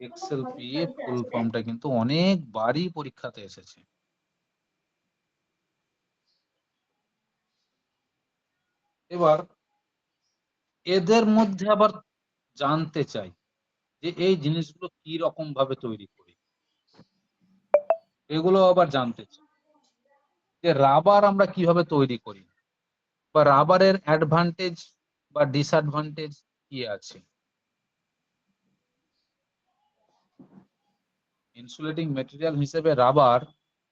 XLPE ফুল ফর্মটা কিন্তু অনেকবারই পরীক্ষাতে এসেছে। এবার এদের মধ্যে আবার জানতে চাই যে এই জিনিসগুলো কি রকম ভাবে তৈরি করি, এগুলো আবার জানতে চাই যে রাবার আমরা কিভাবে তৈরি করি, বা রাবারের অ্যাডভান্টেজ বা ডিসঅ্যাডভান্টেজ কি আছে। ইনসুলেটিং মেটেরিয়াল হিসেবে রাবার,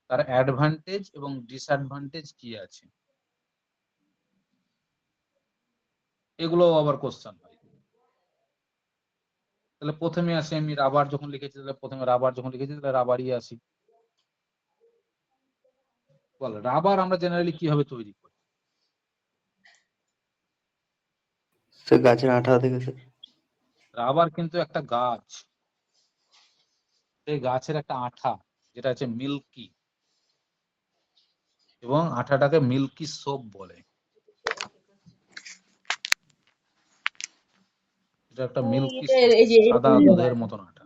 তার অ্যাডভান্টেজ এবং ডিসঅ্যাডভান্টেজ কি আছে, এগুলো আবার কোশ্চেন হয়। তাহলে প্রথমে আসি, আমি রাবার যখন লিখেছি তাহলে প্রথমে রাবার যখন লিখেছি তাহলে রাবারই আসি। বল, রাবার আমরা জেনারেলি কিভাবে তৈরি করি? স্যার গাছের আঠা থেকে স্যার। রাবার কিন্তু একটা গাছ, সেই গাছের একটা আঠা যেটা হচ্ছে মিল্কি, এবং আঠাটাকে মিল্কি সোপ বলে। এটা একটা মিল্কি সোপ, এই যে সাদা দুধের মতন আঠা।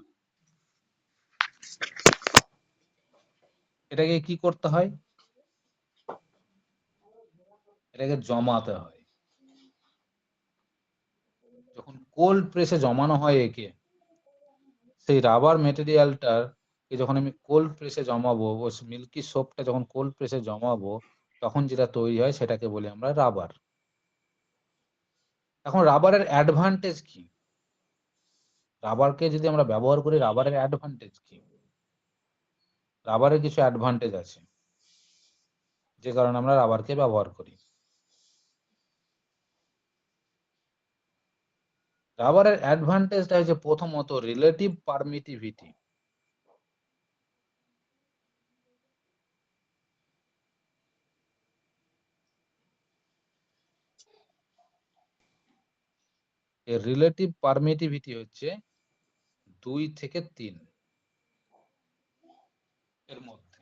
এটাকে কি করতে হয়? এটাকে জমাতে হয়। যখন কোল্ড প্রেসে জমানো হয় একে, সেই রাবার মেটেরিয়ালটার যখন আমি কোল্ড প্রেসে জমাবো, ও মিল্কি সোপটা যখন কোল্ড প্রেসে জমাবো, তখন যেটা তৈরি হয় সেটাকে বলি আমরা রাবার। এখন রাবারের অ্যাডভান্টেজ কি? রাবারকে যদি আমরা ব্যবহার করি, রাবারের অ্যাডভান্টেজ কি? রাবারের কিছু অ্যাডভান্টেজ আছে, যে কারণে আমরা রাবারকে ব্যবহার করি। রাবারের অ্যাডভান্টেজটা হচ্ছে প্রথমত রিলেটিভ পারমিটিভিটি। এর রিলেটিভ পারমিটিভিটি হচ্ছে 2 থেকে 3 এর মধ্যে।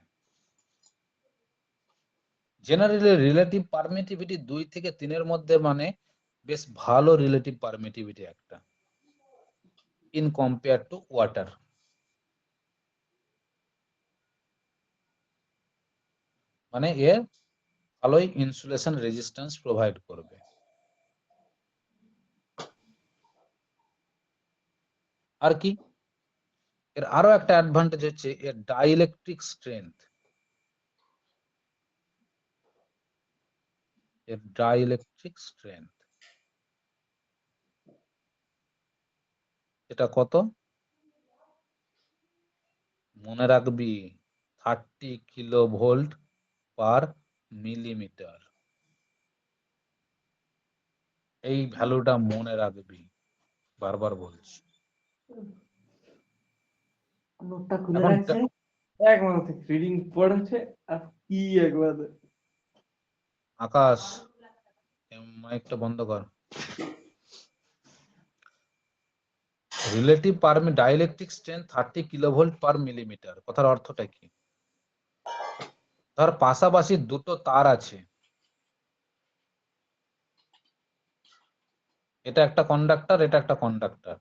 জেনারেলি রিলেটিভ পারমিটিভিটি 2 থেকে 3 এর মধ্যে মানে বেশ ভালো রিলেটিভ পারমিটিভিটি একটা, ইন কম্পেয়ার টু ওয়াটার। মানে এর ভালোই ইনসুলেশন রেজিস্ট্যান্স প্রোভাইড করবে। আর কি? এর আরো একটা অ্যাডভান্টেজ হচ্ছে এর ডাইইলেকট্রিক স্ট্রেংথ। এর ডাইইলেকট্রিক স্ট্রেংথ এটা কত? মনে রাখবি, 30 কিলোভোল্ট পার মিলিমিটার। এই ভ্যালুটা মনে রাখবি, বারবার বলছি। নোটটা খুলে এখন রাখছে, একবার থেকে রিডিং পড়েছে আর কি একবার আকাশ, মাইকটা বন্ধ কর। রিলেটিভ ডাইইলেকট্রিক স্ট্রেংথ 30 কিলোভোল্ট পার মিলিমিটার, কথার অর্থটা কি? ধর পাশাপাশি দুটো তার আছে, এটা একটা কন্ডাক্টর, এটা একটা কন্ডাক্টর।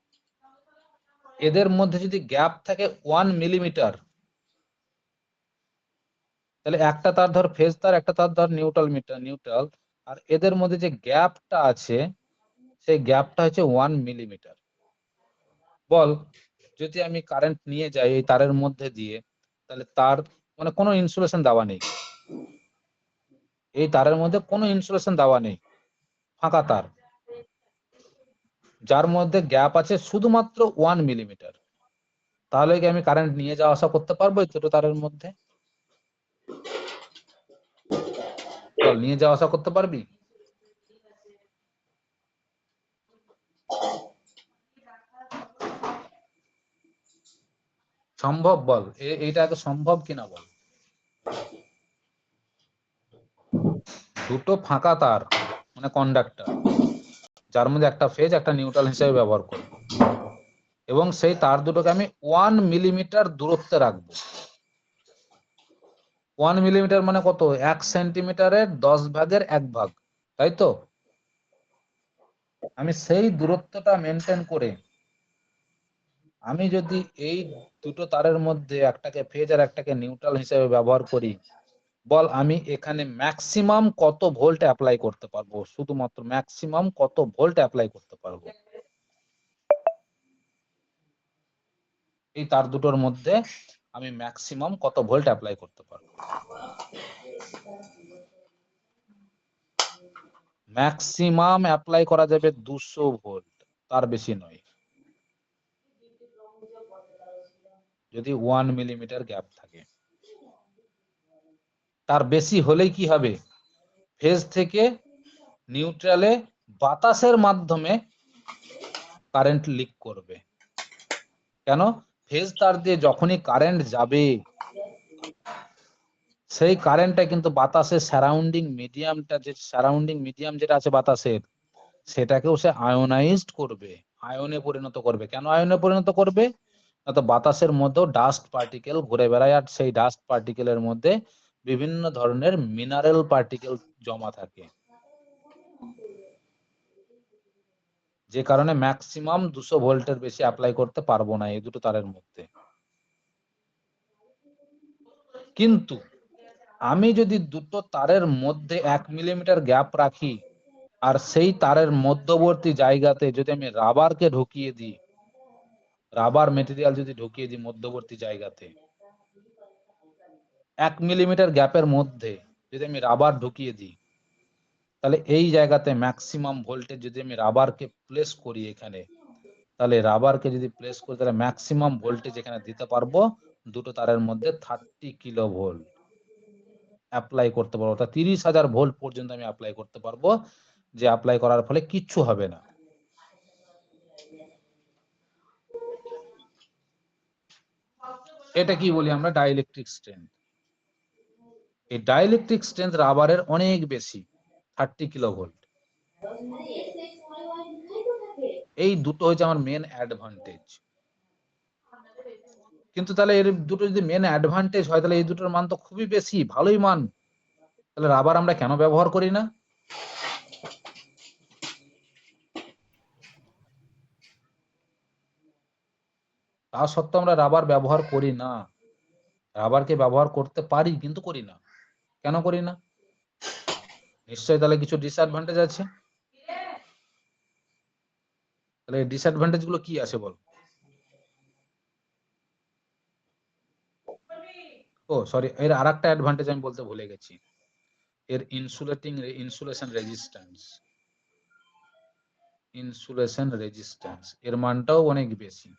এদের মধ্যে যদি গ্যাপ থাকে 1 মিলিমিটার, তাহলে একটা তার ধর ফেজ তার, একটা তার ধর নিউট্রাল, আর এদের মধ্যে যে গ্যাপটা আছে সেই গ্যাপটা হচ্ছে 1 মিলিমিটার। বল, যদি আমি কারেন্ট নিয়ে যাই এই তারের মধ্যে দিয়ে, তাহলে তার মানে কোনো ইনসুলেশন দেওয়া নেই, এই তারের মধ্যে কোনো ইনসুলেশন দেওয়া নেই, ফাঁকা তার, যার মধ্যে গ্যাপ আছে শুধুমাত্র 1 মিলিমিটার। তাহলে কি আমি কারেন্ট নিয়ে যাওয়া আসা করতে পারবো এই দুটো তারের মধ্যে? বল, নিয়ে যাওয়া আসা করতে পারবি? সম্ভব? বল, এইটা আগে সম্ভব কিনা বল। দুটো ফাঁকা তার মানে কন্ডাক্টর, যার মধ্যে একটা ফেজ একটা নিউট্রাল হিসেবে ব্যবহার করব, এবং সেই তার দুটোকে আমি 1 মিলিমিটার দূরত্বে রাখবো। 1 মিলিমিটার মানে কত? 1 সেন্টিমিটারের 10 ভাগের 1 ভাগ, তাই তো? আমি সেই দূরত্বটা মেনটেন করে আমি যদি এই দুটো তারের মধ্যে একটাকে ফেজ আর একটাকে নিউট্রাল হিসেবে ব্যবহার করি, বল আমি এখানে ম্যাক্সিমাম কত ভোল্ট অ্যাপ্লাই করতে পারবো? শুধুমাত্র ম্যাক্সিমাম কত ভোল্ট অ্যাপ্লাই করতে পারবো এই তার দুটোর মধ্যে? আমি ম্যাক্সিমাম কত ভোল্ট অ্যাপ্লাই করতে পারবো? ম্যাক্সিমাম অ্যাপ্লাই করা যাবে 200 ভোল্ট, তার বেশি নয়, যদি 1 মিলিমিটার গ্যাপ থাকে। তার বেশি হলেই কি হবে? ফেজ থেকে নিউট্রালে বাতাসের মাধ্যমে কারেন্ট লিক করবে। কেন? ফেজ তার দিয়ে যখনই কারেন্ট যাবে, সেই কারেন্টটা কিন্তু বাতাসের সারাউন্ডিং মিডিয়াম যেটা আছে বাতাসের, সেটাকেও সে আয়োনাইজড করবে, আয়নে পরিণত করবে। কেন আয়নে পরিণত করবে? না তো বাতাসের মধ্যেও ডাস্ট পার্টিকেল ঘুরে বেড়ায়, আর সেই ডাস্ট পার্টিকেলের মধ্যে বিভিন্ন ধরনের মিনারেল পার্টিকেল জমা থাকে, যে কারণে ম্যাক্সিমাম 200 ভোল্টের বেশি অ্যাপ্লাই করতে পারবো না এই দুটো তারের মধ্যে। কিন্তু আমি যদি দুটো তারের মধ্যে 1 মিলিমিটার গ্যাপ রাখি, আর সেই তারের মধ্যবর্তী জায়গাতে যদি আমি রাবারকে ঢুকিয়ে দিই, রাবার মেটেরিয়াল যদি ঢুকিয়ে দিই মধ্যবর্তী জায়গাতে, 1 মিলিমিটার গ্যাপের মধ্যে যদি আমি রাবার ঢুকিয়ে দিই, তাহলে এই জায়গাতে ম্যাক্সিমাম ভোল্টেজ যদি আমি রাবারকে প্লেস করি এখানে, তাহলে রাবারকে যদি প্লেস করি তাহলে ম্যাক্সিমাম ভোল্টেজ এখানে দিতে পারবো দুটো তারের মধ্যে 30 কিলো ভোল্ট অ্যাপ্লাই করতে পারবো। অর্থাৎ 30,000 ভোল্ট পর্যন্ত আমি অ্যাপ্লাই করতে পারবো, যে অ্যাপ্লাই করার ফলে কিচ্ছু হবে না। এটা কি বলি আমরা? Dielectric strength. এই ডাইইলেকট্রিক স্ট্রেংথ রাবারের অনেক বেশি, 30 কিলো ভোল্ট। এই দুটো হচ্ছে আমার মেন অ্যাডভান্টেজ। কিন্তু তাহলে এর দুটো যদি মেন অ্যাডভান্টেজ হয়, তাহলে এই দুটোর মান তো খুবই বেশি, ভালোই মান, তাহলে রাবার আমরা কেন ব্যবহার করি না? তা সত্ত্বেও আমরা রাবার ব্যবহার করি না। রাবারকে ব্যবহার করতে পারি কিন্তু করি না। কেন করি না? নিশ্চয়ই তাহলে কিছু ডিসঅ্যাডভান্টেজ আছে। তাহলে এই ডিসঅ্যাডভান্টেজ গুলো কি আছে বল? ও সরি, এর আরেকটা অ্যাডভান্টেজ আমি বলতে ভুলে গেছি, এর ইনসুলেশন রেজিস্ট্যান্স এর মানটাও অনেক বেশি।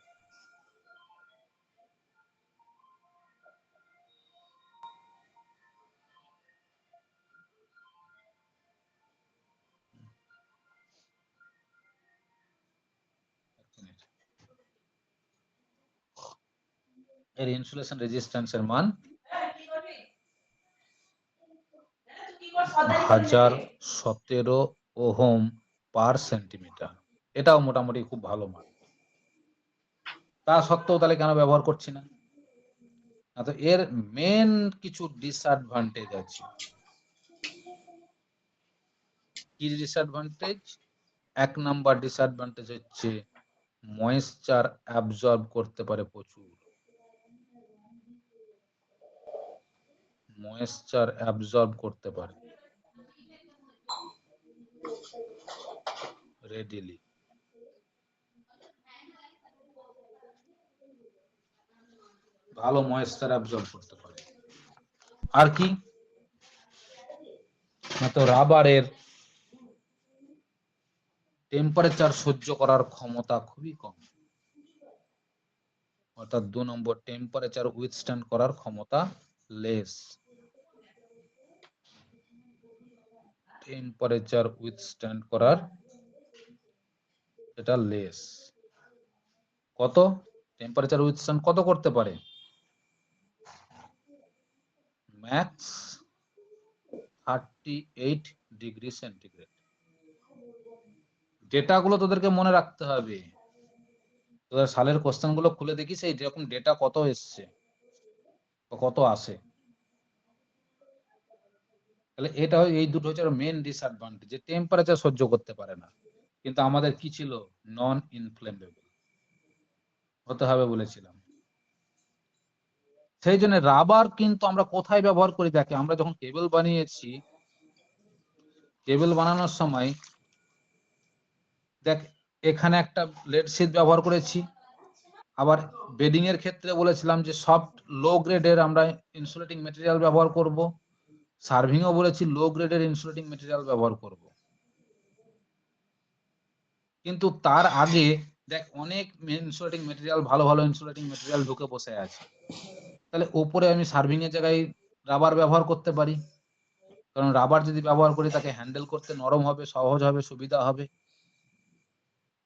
এর ইনসুলেশন রেজিস্ট্যান্সের মান 1017 ওহম পার সেন্টিমিটার। এটাও মোটামুটি খুব ভালো মান। তা সত্ত্বেও তাহলে কেন ব্যবহার করছি না? তো এর মেন কিছু ডিসঅ্যাডভান্টেজ আছে। কি ডিসঅ্যাডভান্টেজ? 1 নাম্বার ডিসঅ্যাডভান্টেজ হচ্ছে ময়েশ্চার অ্যাবজর্ব করতে পারে প্রচুর। ময়েশ্চার অ্যাবজর্ব করতে পারে রেডিলি। ভালো ময়েশ্চার অ্যাবজর্ব করতে পারে। আর কি না, তো রাবারের টেম্পারেচার সহ্য করার ক্ষমতা খুবই কম। অর্থাৎ 2 নম্বর, টেম্পারেচার উইথস্ট্যান্ড করার ক্ষমতা লেস। টেম্পারেচার উইথস্ট্যান্ড করার এটা লেস। কত টেম্পারেচার উইথস্ট্যান্ড কত করতে পারে? Max 38 degree centigrade. ডেটাগুলো তোদেরকে মনে রাখতে হবে। তোদের সালের কোশ্চেন গুলো খুলে দেখিস এই যেরকম ডেটা কত এসছে বা কত আসে। তাহলে এটা এই দুটো হচ্ছে মেন ডিসঅ্যাডভান্টেজ, যে টেম্পারেচার সহ্য করতে পারে না। কিন্তু আমাদের কি ছিল? নন ইনফ্লেমেবল হতে হবে বলেছিলাম। সেই জন্য রাবার কিন্তু আমরা কোথায় ব্যবহার করি দেখে, আমরা যখন কেবল বানিয়েছি, কেবল বানানোর সময় দেখ এখানে একটা লেড শীট ব্যবহার করেছি। আবার বেডিং এর ক্ষেত্রে বলেছিলাম যে সফট লো গ্রেডের আমরা ইনসুলেটিং মেটেরিয়াল ব্যবহার করব। সার্ভিংও বলেছি লো গ্রেডের ইনসুলেটিং মেটেরিয়াল ব্যবহার করব। কিন্তু তার আগে দেখ অনেক ইনসুলেটিং মেটেরিয়াল, ভালো ভালো ইনসুলেটিং মেটেরিয়াল ঢুকে বসে আছে। তাহলে উপরে আমি সার্ভিং এর জায়গায় রাবার ব্যবহার করতে পারি, কারণ রাবার যদি ব্যবহার করি তাকে হ্যান্ডেল করতে নরম হবে, সহজ হবে, সুবিধা হবে।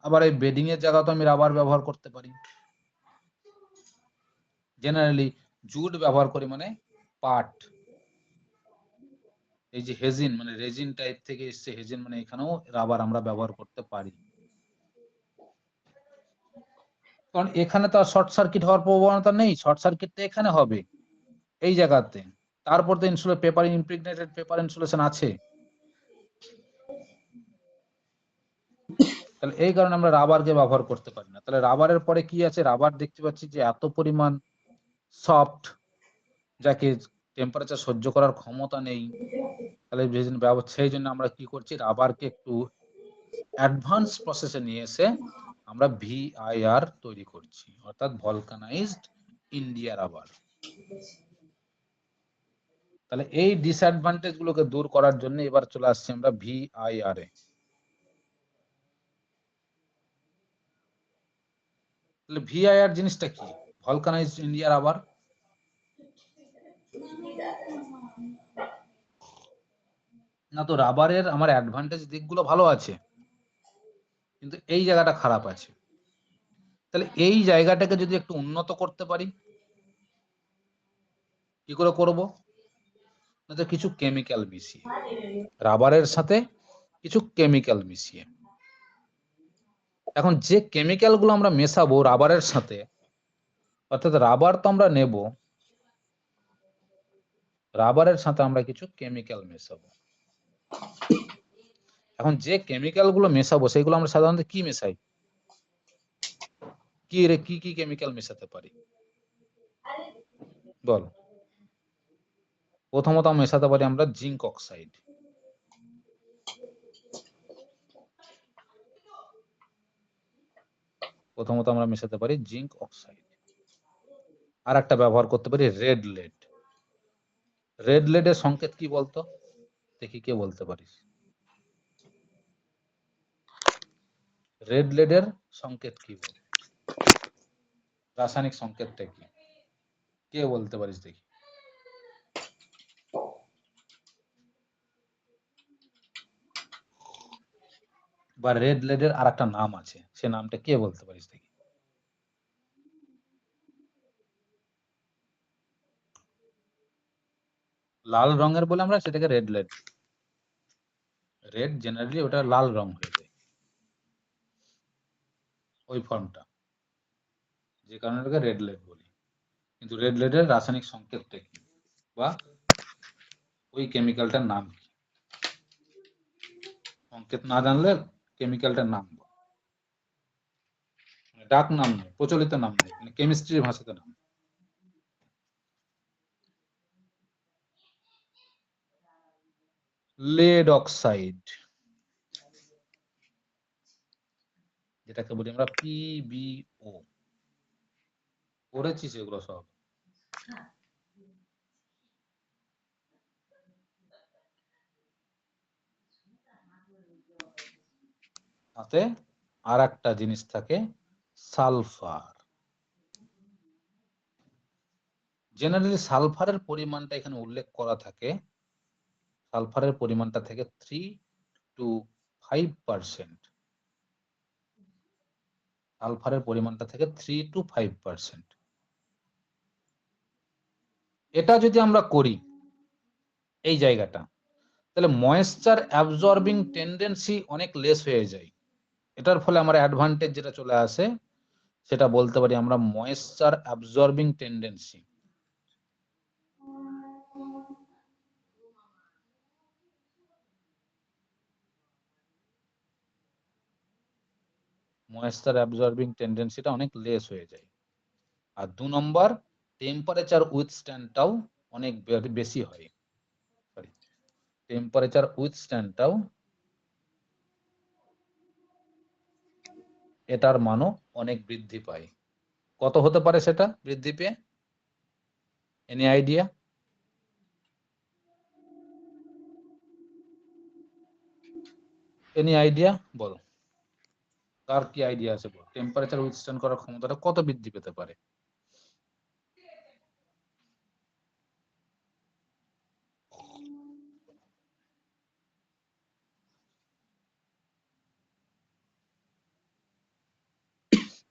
আবার এই বেডিং এর জায়গা তো আমি রাবার ব্যবহার করতে পারি। জেনারেলি জুট ব্যবহার করি, মানে পাট। এই যে হেজিন মানে রেজিন টাইপ থেকে এসছে, হেজিন মানে এখানেও রাবার আমরা ব্যবহার করতে পারি। কারণ এখানে তো আর শর্ট সার্কিট হওয়ার প্রবণতা নেই, শর্ট সার্কিটটা এখানে হবে এই জায়গাতে। তারপর তো পেপার ইমপ্রেগনেটেড পেপার ইনসুলেশন আছে। তাহলে এই কারণে আমরা রাবারকে ব্যবহার করতে পারি না। তাহলে রাবারের পরে কি আছে? রাবার দেখতে পাচ্ছি যে এত পরিমাণ সফট, যাকে টেম্পারেচার সহ্য করার ক্ষমতা নেই। তাহলে সেই জন্য আমরা কি করছি? রাবারকে একটু অ্যাডভান্স প্রসেসে নিয়ে এসে আমরা VIR তৈরি করছি, অর্থাৎ ভলকানাইজড ইন্ডিয়া রাবার। তাহলে এই ডিসঅ্যাডভান্টেজ গুলোকে দূর করার জন্য এবার চলে আসছি আমরা VIR এ। তাহলে VIR জিনিসটা কি? Vulcanised India rubber. না তো রাবারের আমার অ্যাডভান্টেজ দিকগুলো ভালো আছে, কিন্তু এই জায়গাটা খারাপ আছে। তাহলে এই জায়গাটাকে যদি একটু উন্নত করতে পারি, কি করে করব? না তো কিছু কেমিক্যাল মিশিয়ে, রাবারের সাথে কিছু কেমিক্যাল মিশিয়ে। এখন যে কেমিক্যাল গুলো আমরা মেশাবো রাবারের সাথে, অর্থাৎ রাবার তো আমরা নেব, রাবারের সাথে আমরা কিছু কেমিক্যাল মেশাবো। এখন যে কেমিক্যাল গুলো মেশাবো সেগুলো আমরা সাধারণত কি মেশাই? কি কি কেমিক্যাল মেশাতে পারি বল? প্রথমত আমরা মেশাতে পারি আমরা জিঙ্ক অক্সাইড। প্রথমত আমরা মেশাতে পারি জিঙ্ক অক্সাইড। আর একটা ব্যবহার করতে পারি রেড লেড। রেড লেডের সংকেত কি বলতো? দেখি কে বলতে পারিস। রেড লেডের সংকেত কি বল? রাসায়নিক সংকেতটা কি? কে বলতে পারিস দেখি। বা রেড লেডের আর একটা নাম আছে, সে নামটা কে বলতে পারিস দেখি। লাল রঙের বলে আমরা সেটাকে রেড লেড। রেড জেনারেলি ওটা লাল রং হয়ে যায়, ওই ফর্মটা, যে কারণে ওটাকে রেড লেড বলি। কিন্তু রেড লেডের রাসায়নিক সংকেতটা কি বা ওই কেমিক্যালটার নাম কি? সংকেত না জানলে কেমিক্যালটার নাম বল। ডাক নাম নয়, প্রচলিত নাম নয়, মানে কেমিস্ট্রির ভাষাতে নাম। লেড অক্সাইড, যেটাকে বলি আমরা PbO। পড়েছিস এগুলো সব? তাতে আর একটা জিনিস থাকে সালফার। জেনারেলি সালফারের পরিমাণটা এখানে উল্লেখ করা থাকে, সালফারের পরিমাণটা থেকে 3 to 5%। সালফারের পরিমাণটা থেকে 3 to 5%। এটা যদি আমরা করি এই জায়গাটা, তাহলে ময়েশ্চার অ্যাবজর্বিং টেন্ডেন্সি অনেক লেস হয়ে যায়। এটার ফলে আমার অ্যাডভান্টেজ যেটা চলে আসে সেটা বলতে পারি আমরা moisture absorbing tendency. Moisture absorbing টেন্ডেন্সিটা অনেক লেস হয়ে যায়। আর 2 নম্বর, টেম্পারেচার উইথস্ট্যান্ডটাও অনেক বেশি হয়। সরি, টেম্পারেচার উইথস্ট্যান্ডটাও এটার মানও অনেক বৃদ্ধি পায়। কত হতে পারে সেটা বৃদ্ধি পেয়ে? Any idea? এনি আইডিয়া বল, কার কি আইডিয়া আছে বল? টেম্পারেচার উইথস্ট্যান্ড করার ক্ষমতাটা কত বৃদ্ধি পেতে পারে?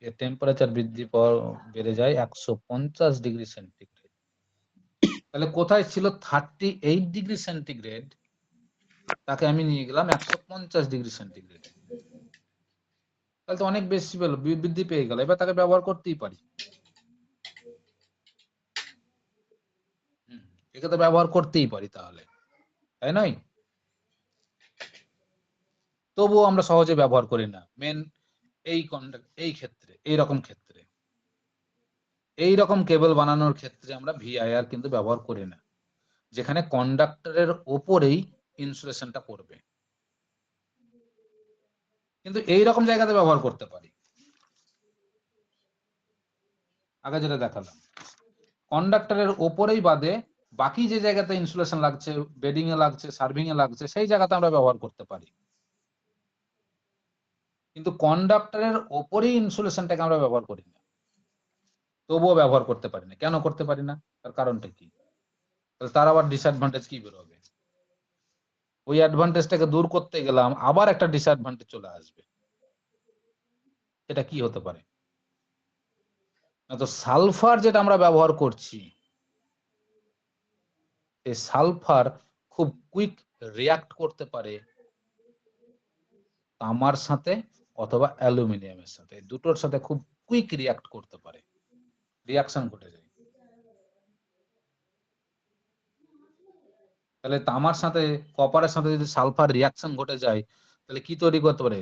এর টেম্পারেচার বৃদ্ধি বেড়ে যায় 150 ডিগ্রি সেন্টিগ্রেড। তাহলে কোথায় ছিল 38 ডিগ্রি সেন্টিগ্রেড, তাকে আমি নিয়ে গেলাম 150 ডিগ্রি সেন্টিগ্রেড। তাহলে তো অনেক বেশি পেলো, বৃদ্ধি পেয়ে গেল। এবার তাকে ব্যবহার করতেই পারি। একে তো ব্যবহার করতেই পারি তাহলে, তাই নয়? তবুও আমরা সহজে ব্যবহার করি না। মেন এই ক্ষেত্রে, এই রকম কেবল বানানোর ক্ষেত্রে আমরা VIR কিন্তু ব্যবহার করি না, যেখানে কন্ডাক্টরের ওপরেই ইনসুলেশনটা পড়বে। কিন্তু এই রকম জায়গাতে ব্যবহার করতে পারি। আগে যেটা দেখালাম, কন্ডাক্টরের ওপরেই বাদে বাকি যে জায়গাতে ইনসুলেশন লাগছে, বেডিং এ লাগছে, সার্ভিং এ লাগছে, সেই জায়গাতে আমরা ব্যবহার করতে পারি। কিন্তু কন্ডাক্টরের ওপরেই ইনসুলেশনটাকে আমরা ব্যবহার করি না, তবুও ব্যবহার করতে পারি না। কেন করতে পারি না? তার কারণটা কি? তাহলে তার আবার ডিসঅ্যাডভান্টেজ কি বেরোবে? ওই অ্যাডভান্টেজটাকে দূর করতে গেলাম, আবার একটা ডিসঅ্যাডভান্টেজ চলে আসবে। এটা কি হতে পারে? না তো সালফার যেটা আমরা ব্যবহার করছি, এই সালফার খুব কুইক রিয়াক্ট করতে পারে তামার সাথে অথবা অ্যালুমিনিয়ামের সাথে, দুটোর সাথে খুব কুইক রিয়াক্ট করতে পারে, রিয়াকশন ঘটে যায়। তাহলে তামার সাথে কপারের সাথে যদি সালফার রিয়াকশন ঘটে যায়, তাহলে কি তৈরি করতে পারে?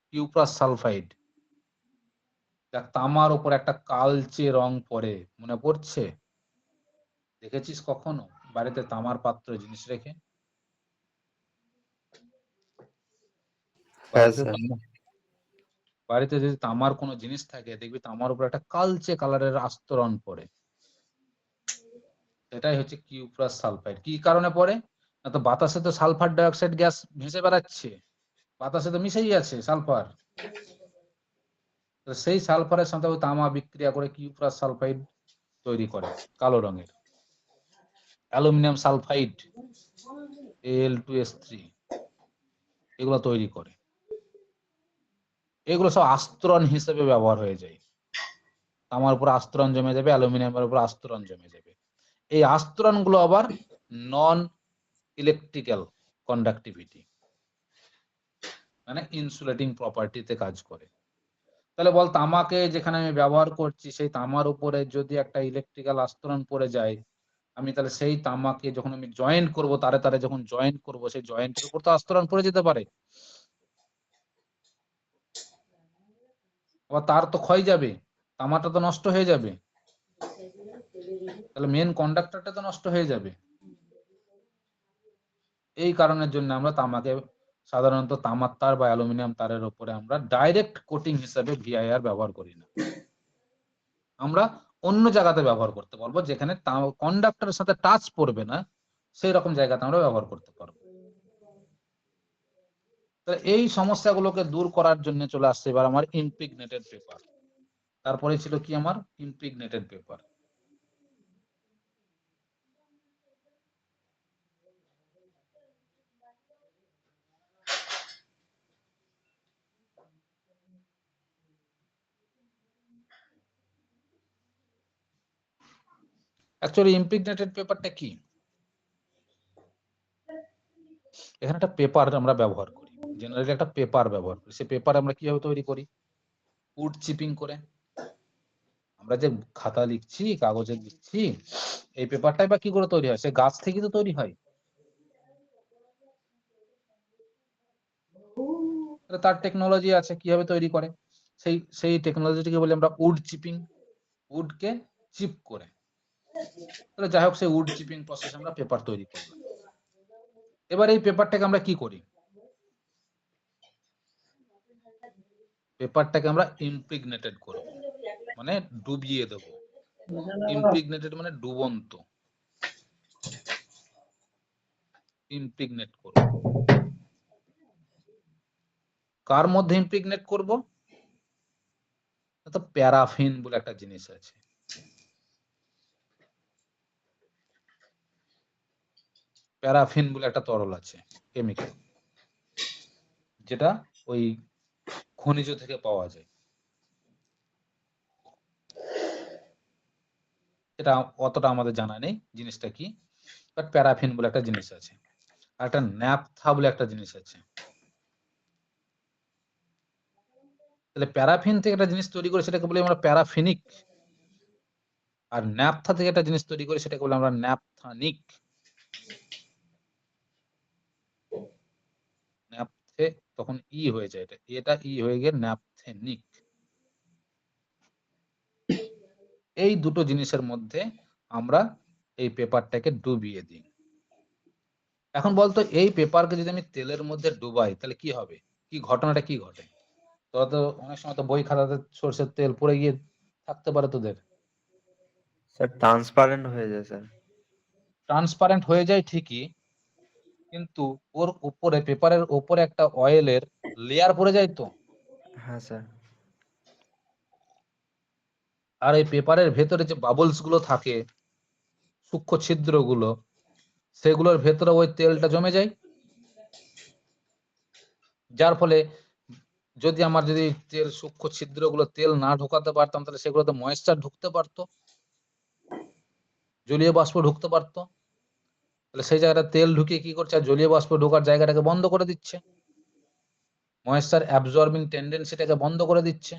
Cuprous sulphide. তামার উপর একটা কালচে রং পড়ে, মনে পড়ছে? দেখেছিস কখনো বাড়িতে তামার পাত্র জিনিস রেখে? হ্যাঁ বাড়িতে স্যার। বাড়িতে যদি তামার কোনো জিনিস থাকে, দেখবি তামার উপর একটা কালচে কালারের আস্তরণ পড়ে, এটাই হচ্ছে কিউপ্রাস সালফাইড। কি কারণে পড়ে? না তো বাতাসে তো সালফার ডাইঅক্সাইড গ্যাস ভেসে বেড়াচ্ছে, বাতাসে তো মিশেই আছে সালফার। তো সেই সালফারের সাথে ওই তামা বিক্রিয়া করে কিউপ্রাস সালফাইড তৈরি করে, কালো রঙের। অ্যালুমিনিয়াম সালফাইড Al2S3 এগুলো তৈরি করে। এগুলো সব আস্তরণ হিসেবে ব্যবহার হয়ে যায়। তামার উপর আস্তরণ জমে যাবে, অ্যালুমিনিয়ামের উপর আস্তরণ জমে যাবে। এই আস্তরণ গুলো আবার নন ইলেকট্রিক্যাল কন্ডাক্টিভিটি, মানে ইনসুলেটিং প্রপার্টিতে কাজ করে। তাহলে বল, তামাকে যেখানে আমি ব্যবহার করছি সেই তামার উপরে যদি একটা ইলেকট্রিক্যাল আস্তরণ পড়ে যায়, আমি তাহলে সেই তামাকে যখন আমি জয়েন্ট করব, তারে তারে যখন জয়েন্ট করব, সেই জয়েন্টের উপর তো আস্তরণ পড়ে যেতে পারে, আবার তার তো ক্ষয় যাবে, তামাটা তো নষ্ট হয়ে যাবে, তাহলে মেন কন্ডাক্টরটা তো নষ্ট হয়ে যাবে। এই কারণের জন্য আমরা তামাকে সাধারণত তামার তার বা অ্যালুমিনিয়াম তারের উপরে আমরা ডাইরেক্ট কোটিং হিসেবে ভিআইআর ব্যবহার করি না। আমরা অন্য জায়গাতে ব্যবহার করতে পারবো, যেখানে কন্ডাক্টরের সাথে টাচ পড়বে না, সেই রকম জায়গাতে আমরা ব্যবহার করতে পারবো। তাহলে এই সমস্যাগুলোকে দূর করার জন্য চলে আসছে এবার আমার ইমপ্রিগনেটেড পেপার। তারপরে ছিল কি আমার ইমপ্রিগনেটেড পেপার। অ্যাকচুয়ালি ইমপ্রিগনেটেড পেপারটা কি? এখানে একটা পেপার আমরা ব্যবহার করি, জেনারেলি একটা পেপার ব্যবহার করি। সেই পেপার আমরা কিভাবে তৈরি করি? উড চিপিং করে। আমরা যে খাতা লিখছি, কাগজে লিখছি, এই পেপারটাই বা কি করে তৈরি হয়? সে গাছ থেকে তো তৈরি হয়। তার টেকনোলজি আছে কিভাবে তৈরি করে, সেই টেকনোলজিটাকে বলি আমরা উড চিপিং। উডকে চিপ করে, তাহলে যাই হোক, সেই উড চিপিং প্রসেস আমরা পেপার তৈরি করলাম। এবার এই পেপারটাকে আমরা কি করি? পেপারটাকে আমরা ইমপ্রিগনেটেড করব, মানে ডুবিয়ে দেব। ইমপ্রিগনেটেড মানে ডুবন্ত, ইমপ্রিগনেট করব। কার মধ্যে ইমপ্রিগনেট করব? তো প্যারাফিন বলে একটা জিনিস আছে। প্যারাফিন বলে একটা তরল আছে, কেমিক্যাল, যেটা ওই খনিজ থেকে পাওয়া যায়। এটা অতটা আমাদের জানা নেই জিনিসটা কি, বাট প্যারাফিন বলে একটা জিনিস আছে। আর একটা ন্যাপথা বলে একটা জিনিস আছে। তাহলে প্যারাফিন থেকে একটা জিনিস তৈরি করে সেটাকে বলি আমরা প্যারাফিনিক, আর ন্যাপথা থেকে একটা জিনিস তৈরি করে সেটাকে বলি আমরা ন্যাপথানিক। ন্যাপথে তখন ই হয়ে যায়, এটা ই হয়ে গিয়ে ন্যাপথেনিক। এই দুটো জিনিসের মধ্যে আমরা এই পেপারটাকে ডুবিয়ে দিই। এখন বলতো, এই পেপারকে যদি আমি তেলের মধ্যে ডুবাই তাহলে কি হবে? কি ঘটনাটা কি ঘটে? তোরা তো অনেক সময় তো বই খাতাতে সরষের তেল পড়ে গিয়ে থাকতে পারে তোদের, স্যার ট্রান্সপারেন্ট হয়ে যায় স্যার। ট্রান্সপারেন্ট হয়ে যায় ঠিকই, কিন্তু ওর উপরে পেপারের উপরে একটা অয়েলের লেয়ার পড়ে যায় তো। হ্যাঁ স্যার। আর এই পেপারের ভেতরে যে বাবলস গুলো থাকে, সূক্ষ্ম ছিদ্রগুলো, সেগুলোর ভেতরে ওই তেলটা জমে যায়। যার ফলে যদি তেল সূক্ষ্ম ছিদ্রগুলো তেল না ঢোকাতে পারতাম, তাহলে সেগুলোতে ময়েশ্চার ঢুকতে পারতো, জলীয় বাষ্প ঢুকতে পারতো। তাহলে সেই জায়গাটা তেল ঢুকিয়ে কি করছে, আর জলীয় বাষ্প ঢোকার জায়গাটাকে বন্ধ করে দিচ্ছে, ময়েশ্চার অ্যাবজর্বিং টেন্ডেন্সিটাকে বন্ধ করে দিচ্ছে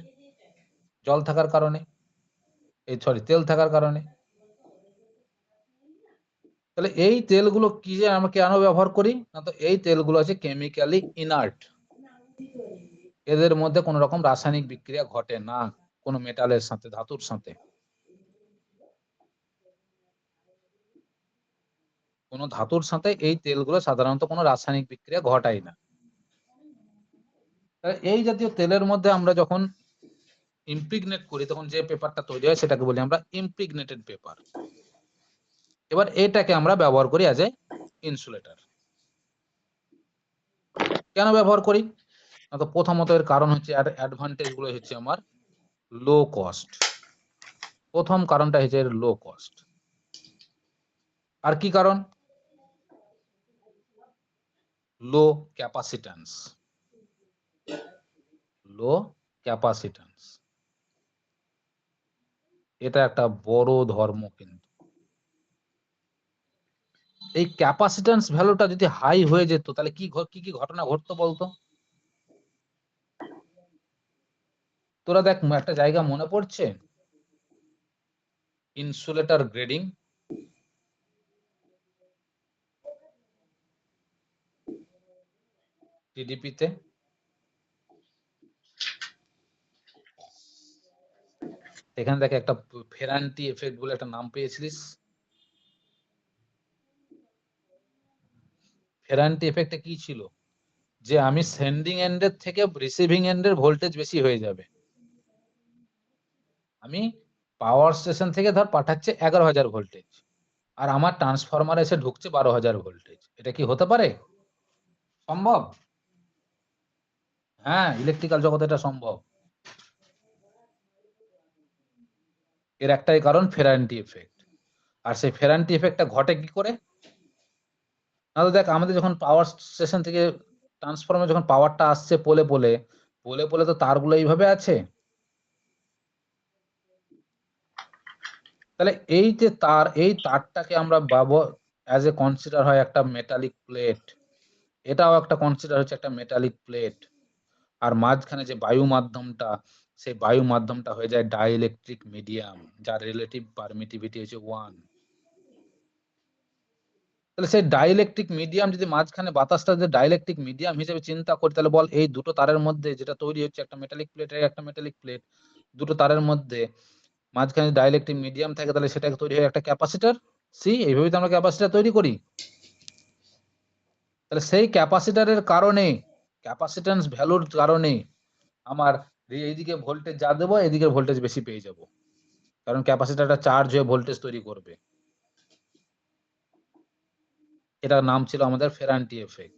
জল থাকার কারণে, তেল থাকার কারণে। তাহলে এই তেলগুলো কি যে আমরা কেন ব্যবহার করি না, তো এই তেলগুলো আছে কেমিক্যালি ইনার্ট, এদের মধ্যে কোনো রকম রাসায়নিক বিক্রিয়া ঘটে না কোনো মেটালের সাথে, ধাতুর সাথে। কোনো ধাতুর সাথে এই তেলগুলো সাধারণত কোনো রাসায়নিক বিক্রিয়া ঘটায় না। এই জাতীয় তেলের মধ্যে আমরা যখন ইমপ্রিগনেট করি, তখন যে পেপারটা তৈরি হয় সেটাকে বলি আমরা ইমপ্রিগনেটেড পেপার। এবার এটাকে আমরা ব্যবহার করি অ্যাজ এ ইনসুলেটর। কেন ব্যবহার করি না, তো প্রথমত এর কারণ হচ্ছে, অ্যাডভান্টেজ গুলো হচ্ছে আমার লো কস্ট। প্রথম কারণটা হচ্ছে এর লো কস্ট। আর কি কারণ? লো ক্যাপাসিট্যান্স। লো ক্যাপাসিট্যান্স এটা একটা বড় ধর্ম। কিন্তু এই ক্যাপাসিট্যান্স ভ্যালুটা যদি হাই হয়ে যেত, তাহলে কি কি ঘটনা ঘটতো বলতো? তোরা দেখ, একটা জায়গা মনে পড়ছে, ইনসুলেটর গ্রেডিং। টিডিপি তে এখানে দেখে একটা ফেরান্টি এফেক্ট বলে একটা নাম পেয়েছিলিস। ফেরান্টি এফেক্টে কি ছিল, যে আমি সেন্ডিং এন্ডের থেকে রিসিভিং এন্ডের ভোল্টেজ বেশি হয়ে যাবে। আমি পাওয়ার স্টেশন থেকে ধর পাঠাচ্ছে 11,000 ভোল্টেজ, আর আমার ট্রান্সফরমার এসে ঢুকছে 12,000 ভোল্টেজ। এটা কি হতে পারে? সম্ভব? হ্যাঁ, ইলেকট্রিক্যাল জগতে এটা সম্ভব। এর একটাই কারণ ফেরান্টি এফেক্ট। আর সেই ফেরান্টি এফেক্টটা ঘটে কি করে না, তো দেখ, আমাদের যখন পাওয়ার স্টেশন থেকে ট্রান্সফরমার যখন পাওয়ারটা আসছে পোলে পোলে, পোলে পোলে তো তারগুলো এইভাবে আছে। তাহলে এই যে তার, এই তারটাকে আমরা অ্যাজ এ কনসিডার হয় একটা মেটালিক প্লেট। এটাও একটা কনসিডার হচ্ছে একটা মেটালিক প্লেট। আর মাঝখানে যে বায়ু মাধ্যমটা, সেই বায়ু মাধ্যমটা হয়ে যায় ডাইইলেকট্রিক মিডিয়াম, যার রিলেটিভ পারমিটিভিটি হচ্ছে 1। তাহলে সেই ডাইইলেকট্রিক মিডিয়াম, যদি মাঝখানে বাতাসটা যদি ডাইইলেকট্রিক মিডিয়াম হিসেবে চিন্তা করি, তাহলে বল এই দুটো তারের মধ্যে যেটা তৈরি হচ্ছে, একটা মেটালিক প্লেট, একটা মেটালিক প্লেট, দুটো তারের মধ্যে মাঝখানে ডাইইলেকট্রিক মিডিয়াম থাকে, তাহলে সেটাকে তৈরি হয় একটা ক্যাপাসিটর সি। এইভাবে তো আমরা ক্যাপাসিটর তৈরি করি। তাহলে সেই ক্যাপাসিটরের কারণে, ক্যাপাসিট্যান্স ভ্যালুর কারণে আমার এইদিকে ভোল্টেজ যা দেবো, এদিকে ভোল্টেজ বেশি পেয়ে যাব, কারণ ক্যাপাসিটরটা চার্জ হয়ে ভোল্টেজ তৈরি করবে। এটার নাম ছিল আমাদের ফেরান্টি এফেক্ট।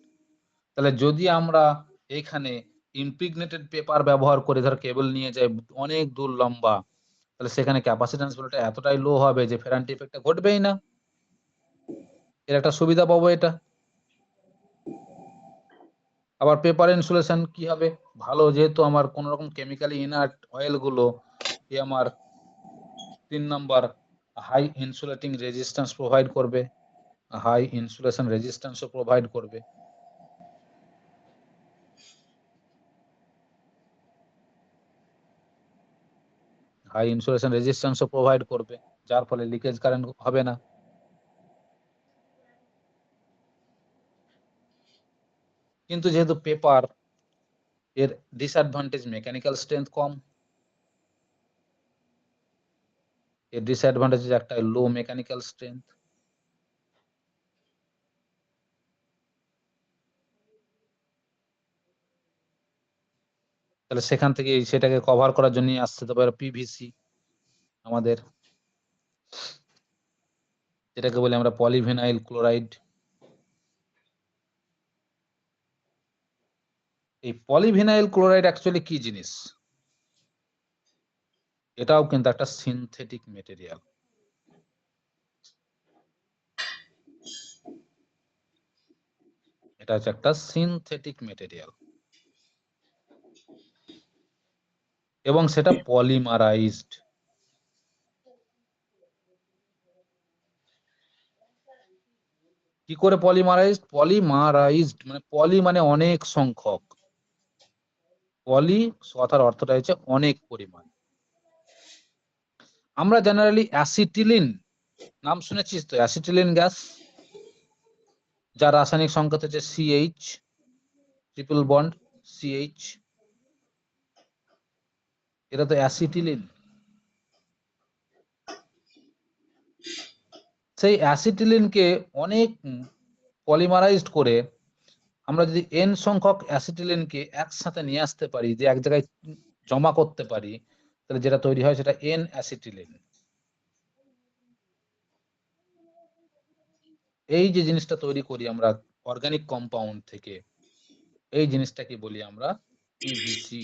তাহলে যদি আমরা এইখানে ইমপ্রিগনেটেড পেপার ব্যবহার করে ধর কেবল নিয়ে যাই অনেক দূর লম্বা, তাহলে সেখানে ক্যাপাসিট্যান্স ভ্যালুটা এতটাই লো হবে যে ফেরান্টি এফেক্টটা ঘটবেই না। এর একটা সুবিধা পাবো এটা। আবার পেপার ইনসুলেশন কি হবে, ভালো, যেহেতু আমার কোন রকম কেমিক্যালি ইনার্ট অয়েল গুলো আমার 3 number high insulating resistance provide করবে, হাই ইনসুলেশন রেজিস্ট্যান্সও প্রোভাইড করবে। হাই ইনসুলেশন রেজিস্ট্যান্সও প্রোভাইড করবে, যার ফলে লিকেজ কারেন্ট হবে না। কিন্তু যেহেতু পেপার, এর ডিসঅ্যাডভান্টেজ মেকানিক্যাল স্ট্রেংথ কম। এর ডিসঅ্যাডভান্টেজ একটা লো মেকানিক্যাল স্ট্রেংথ। তাহলে সেখান থেকে সেটাকে কভার করার জন্য আসছে তবে পিভিসি আমাদের। যেটাকে বলি আমরা পলিভিনাইল ক্লোরাইড। এই পলিভিনাইল ক্লোরাইড অ্যাকচুয়ালি কি জিনিস? এটাও কিন্তু একটা সিনথেটিক মেটেরিয়াল। এটা হচ্ছে একটা সিনথেটিক মেটেরিয়াল এবং সেটা পলিমারাইজড। কি করে পলিমারাইজড? পলিমারাইজড মানে পলি মানে অনেক সংখ্যক, পলি কথার অর্থটা হচ্ছে অনেক পরিমাণ। আমরা জেনারেলি অ্যাসিটিলিন নাম শুনেছিস তো, অ্যাসিটিলিন গ্যাস, যার রাসায়নিক সংকেত হচ্ছে CH, ট্রিপল বন্ড CH, এটা তো অ্যাসিটিলিন। সেই অ্যাসিটিলিনকে অনেক পলিমারাইজড করে আমরা যদি n সংখ্যক অ্যাসিটিলিনকে একসাথে নিয়ে আসতে পারি, যে এক জায়গায় জমা করতে পারি, তাহলে যেটা তৈরি হয় সেটা n অ্যাসিটিলিন। এই যে জিনিসটা তৈরি করি আমরা অর্গানিক কম্পাউন্ড থেকে, এই জিনিসটাকে বলি আমরা পিভিসি।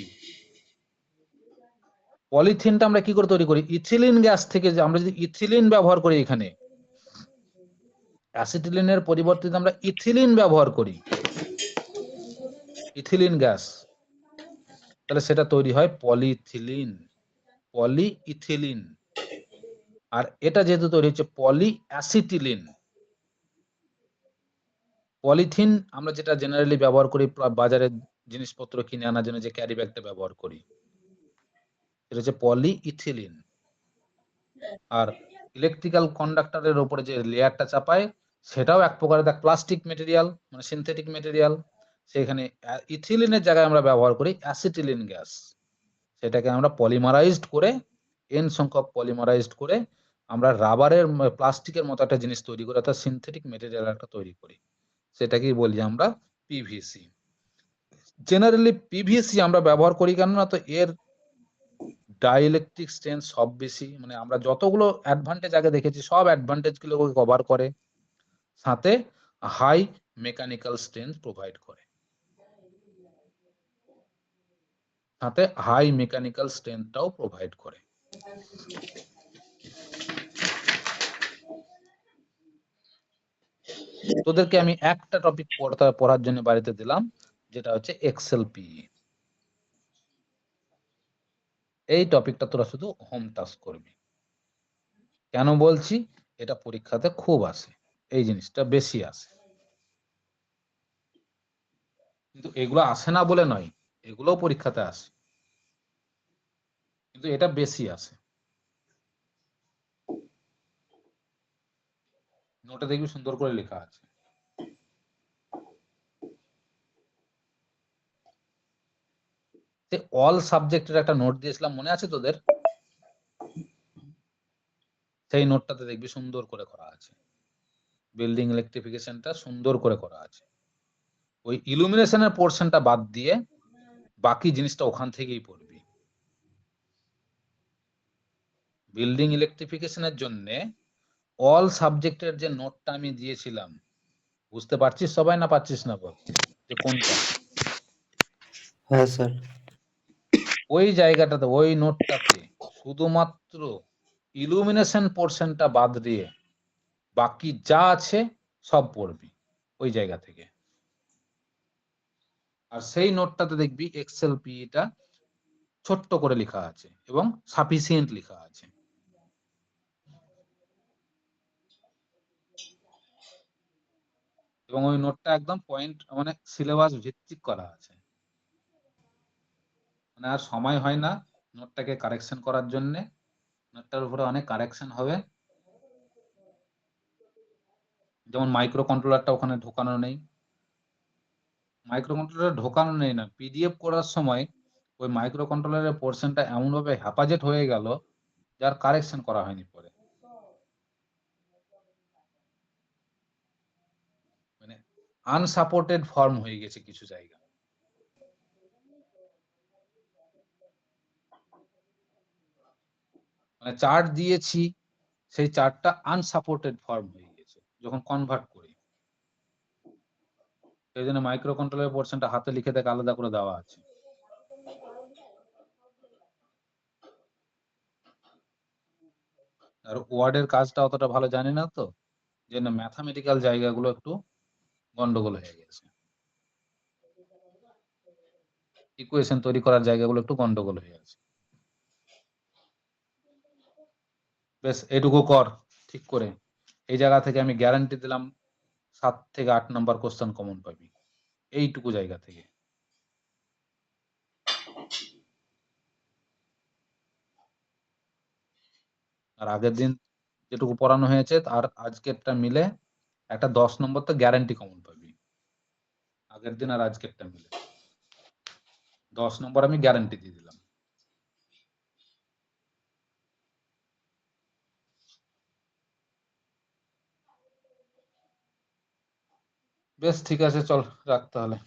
পলিথিনটা আমরা কি করে তৈরি করি? ইথিলিন গ্যাস থেকে। যে আমরা যদি ইথিলিন ব্যবহার করি, এখানে অ্যাসিটিলিনের পরিবর্তে আমরা ইথিলিন ব্যবহার করি, ইথিলিন গ্যাস, তাহলে সেটা তৈরি হয় পলিইথিলিন, পলিইথিলিন। আর এটা যেহেতু তৈরি হচ্ছে পলিঅ্যাসিটিলিন। পলিথিন আমরা যেটা জেনারেলি ব্যবহার করি বাজারে জিনিসপত্র কিনে আনার জন্য, যে ক্যারি ব্যাগটা ব্যবহার করি, এটা হচ্ছে পলিইথিলিন। আর ইলেকট্রিক্যাল কন্ডাক্টরের উপরে যে লেয়ারটা চাপায়, সেটাও এক প্রকারের প্লাস্টিক মেটেরিয়াল, মানে সিনথেটিক মেটেরিয়াল। সেখানে ইথিলিনের জায়গায় আমরা ব্যবহার করি অ্যাসিটিলিন গ্যাস। সেটাকে আমরা পলিমারাইজড করে, n সংখ্যক পলিমারাইজড করে আমরা রাবারের প্লাস্টিকের মতো একটা জিনিস তৈরি করি, অর্থাৎ সিনথেটিক মেটেরিয়াল একটা তৈরি করি, সেটাকেই বলি আমরা পিভিসি। জেনারেলি পিভিসি আমরা ব্যবহার করি কেন না, তো এর ডাইইলেকট্রিক স্ট্রেন্থ সব বেশি, মানে আমরা যতগুলো অ্যাডভান্টেজ আগে দেখেছি সব অ্যাডভান্টেজ গুলোকে কভার করে, সাথে হাই মেকানিক্যাল স্ট্রেন্থ প্রোভাইড করে, সাথে হাই মেকানিক্যাল স্ট্রেন্থটাও প্রোভাইড করে। তোদেরকে আমি একটা টপিক পড়ার জন্য বাড়িতে দিলাম, যেটা হচ্ছে এক্সএলপি। এই টপিকটা তোরা শুধু হোম টাস্ক করবি। কেন বলছি? এটা পরীক্ষাতে খুব আসে, এই জিনিসটা বেশি আসে। কিন্তু এগুলো আসে না বলে নয়, এগুলোও পরীক্ষাতে আসে, কিন্তু এটা বেশি আসে। নোটে দেখবি সুন্দর করে লেখা আছে। অল সাবজেক্টের একটা নোট দিয়েছিলাম, মনে আছে তোদের? সেই নোটটাতে দেখবি সুন্দর করে করা আছে, বিল্ডিং ইলেকট্রিফিকেশনটা সুন্দর করে করা আছে। ওই ইলুমিনেশনের পোর্শনটা বাদ দিয়ে বাকি জিনিসটা ওখান থেকেই পড়বি। বিল্ডিং ইলেকট্রিফিকেশনের জন্য অল সাবজেক্টের যে নোটটা আমি দিয়েছিলাম, বুঝতে পারছিস সবাই না পারছিস না বল, যে কোনটা? হ্যাঁ স্যার। ওই জায়গাটাতে, ওই নোটটাতে শুধুমাত্র ইলুমিনেশন পোর্শনটা বাদ দিয়ে বাকি যা আছে সব পড়বি ওই জায়গা থেকে। আর সেই নোটটাতে দেখবি এক্সএলপি টা ছোট্ট করে লেখা আছে এবং সাফিসিয়েন্ট লেখা আছে। এবং ওই নোটটা একদম পয়েন্ট, মানে সিলেবাস ভিত্তিক করা আছে, মানে আর সময় হয় না নোটটাকে কারেকশন করার জন্য। নোটটার উপরে অনেক কারেকশন হবে, যেমন মাইক্রো কন্ট্রোলারটা ওখানে ঢোকানো নেই, মাইক্রো কন্ট্রোলার ঢোকানো নেই না, পিডিএফ করার সময় ওই মাইক্রো কন্ট্রোলারের পোর্শনটা এমন ভাবে হ্যাপাজেট হয়ে গেল, যার কারেকশন করা হয়নি পরে, মানে আনসাপোর্টেড ফর্ম হয়ে গেছে কিছু জায়গা। মানে চার্ট দিয়েছি, সেই চার্টটা আনসাপোর্টেড ফর্ম হয়ে গেছে যখন কনভার্ট করি। সেই জন্য মাইক্রো কন্ট্রোলার পোর্শনটা হাতে লিখে দেখে আলাদা করে দেওয়া আছে। আর ওয়ার্ডের কাজটা অতটা ভালো জানি না তো, যে ম্যাথামেটিক্যাল জায়গাগুলো একটু গন্ডগোল হয়ে গেছে, ইকুয়েশন তৈরি করার জায়গাগুলো একটু গন্ডগোল হয়ে গেছে। বেশ, এটুকু কর ঠিক করে। এই জায়গা থেকে আমি গ্যারান্টি দিলাম 7 থেকে 8 নাম্বার কোশ্চেন কমন পাবি এইটুকু জায়গা থেকে। আর আগের দিন যেটুকু পড়ানো হয়েছে আর আজকেরটা মিলে একটা 10 নম্বর তো গ্যারান্টি কমন পাবি, আগের দিন আর আজকেরটা মিলে 10 নম্বর আমি গ্যারান্টি দিয়ে দিলাম। বেশ ঠিক আছে, চল রাখ তাহলে।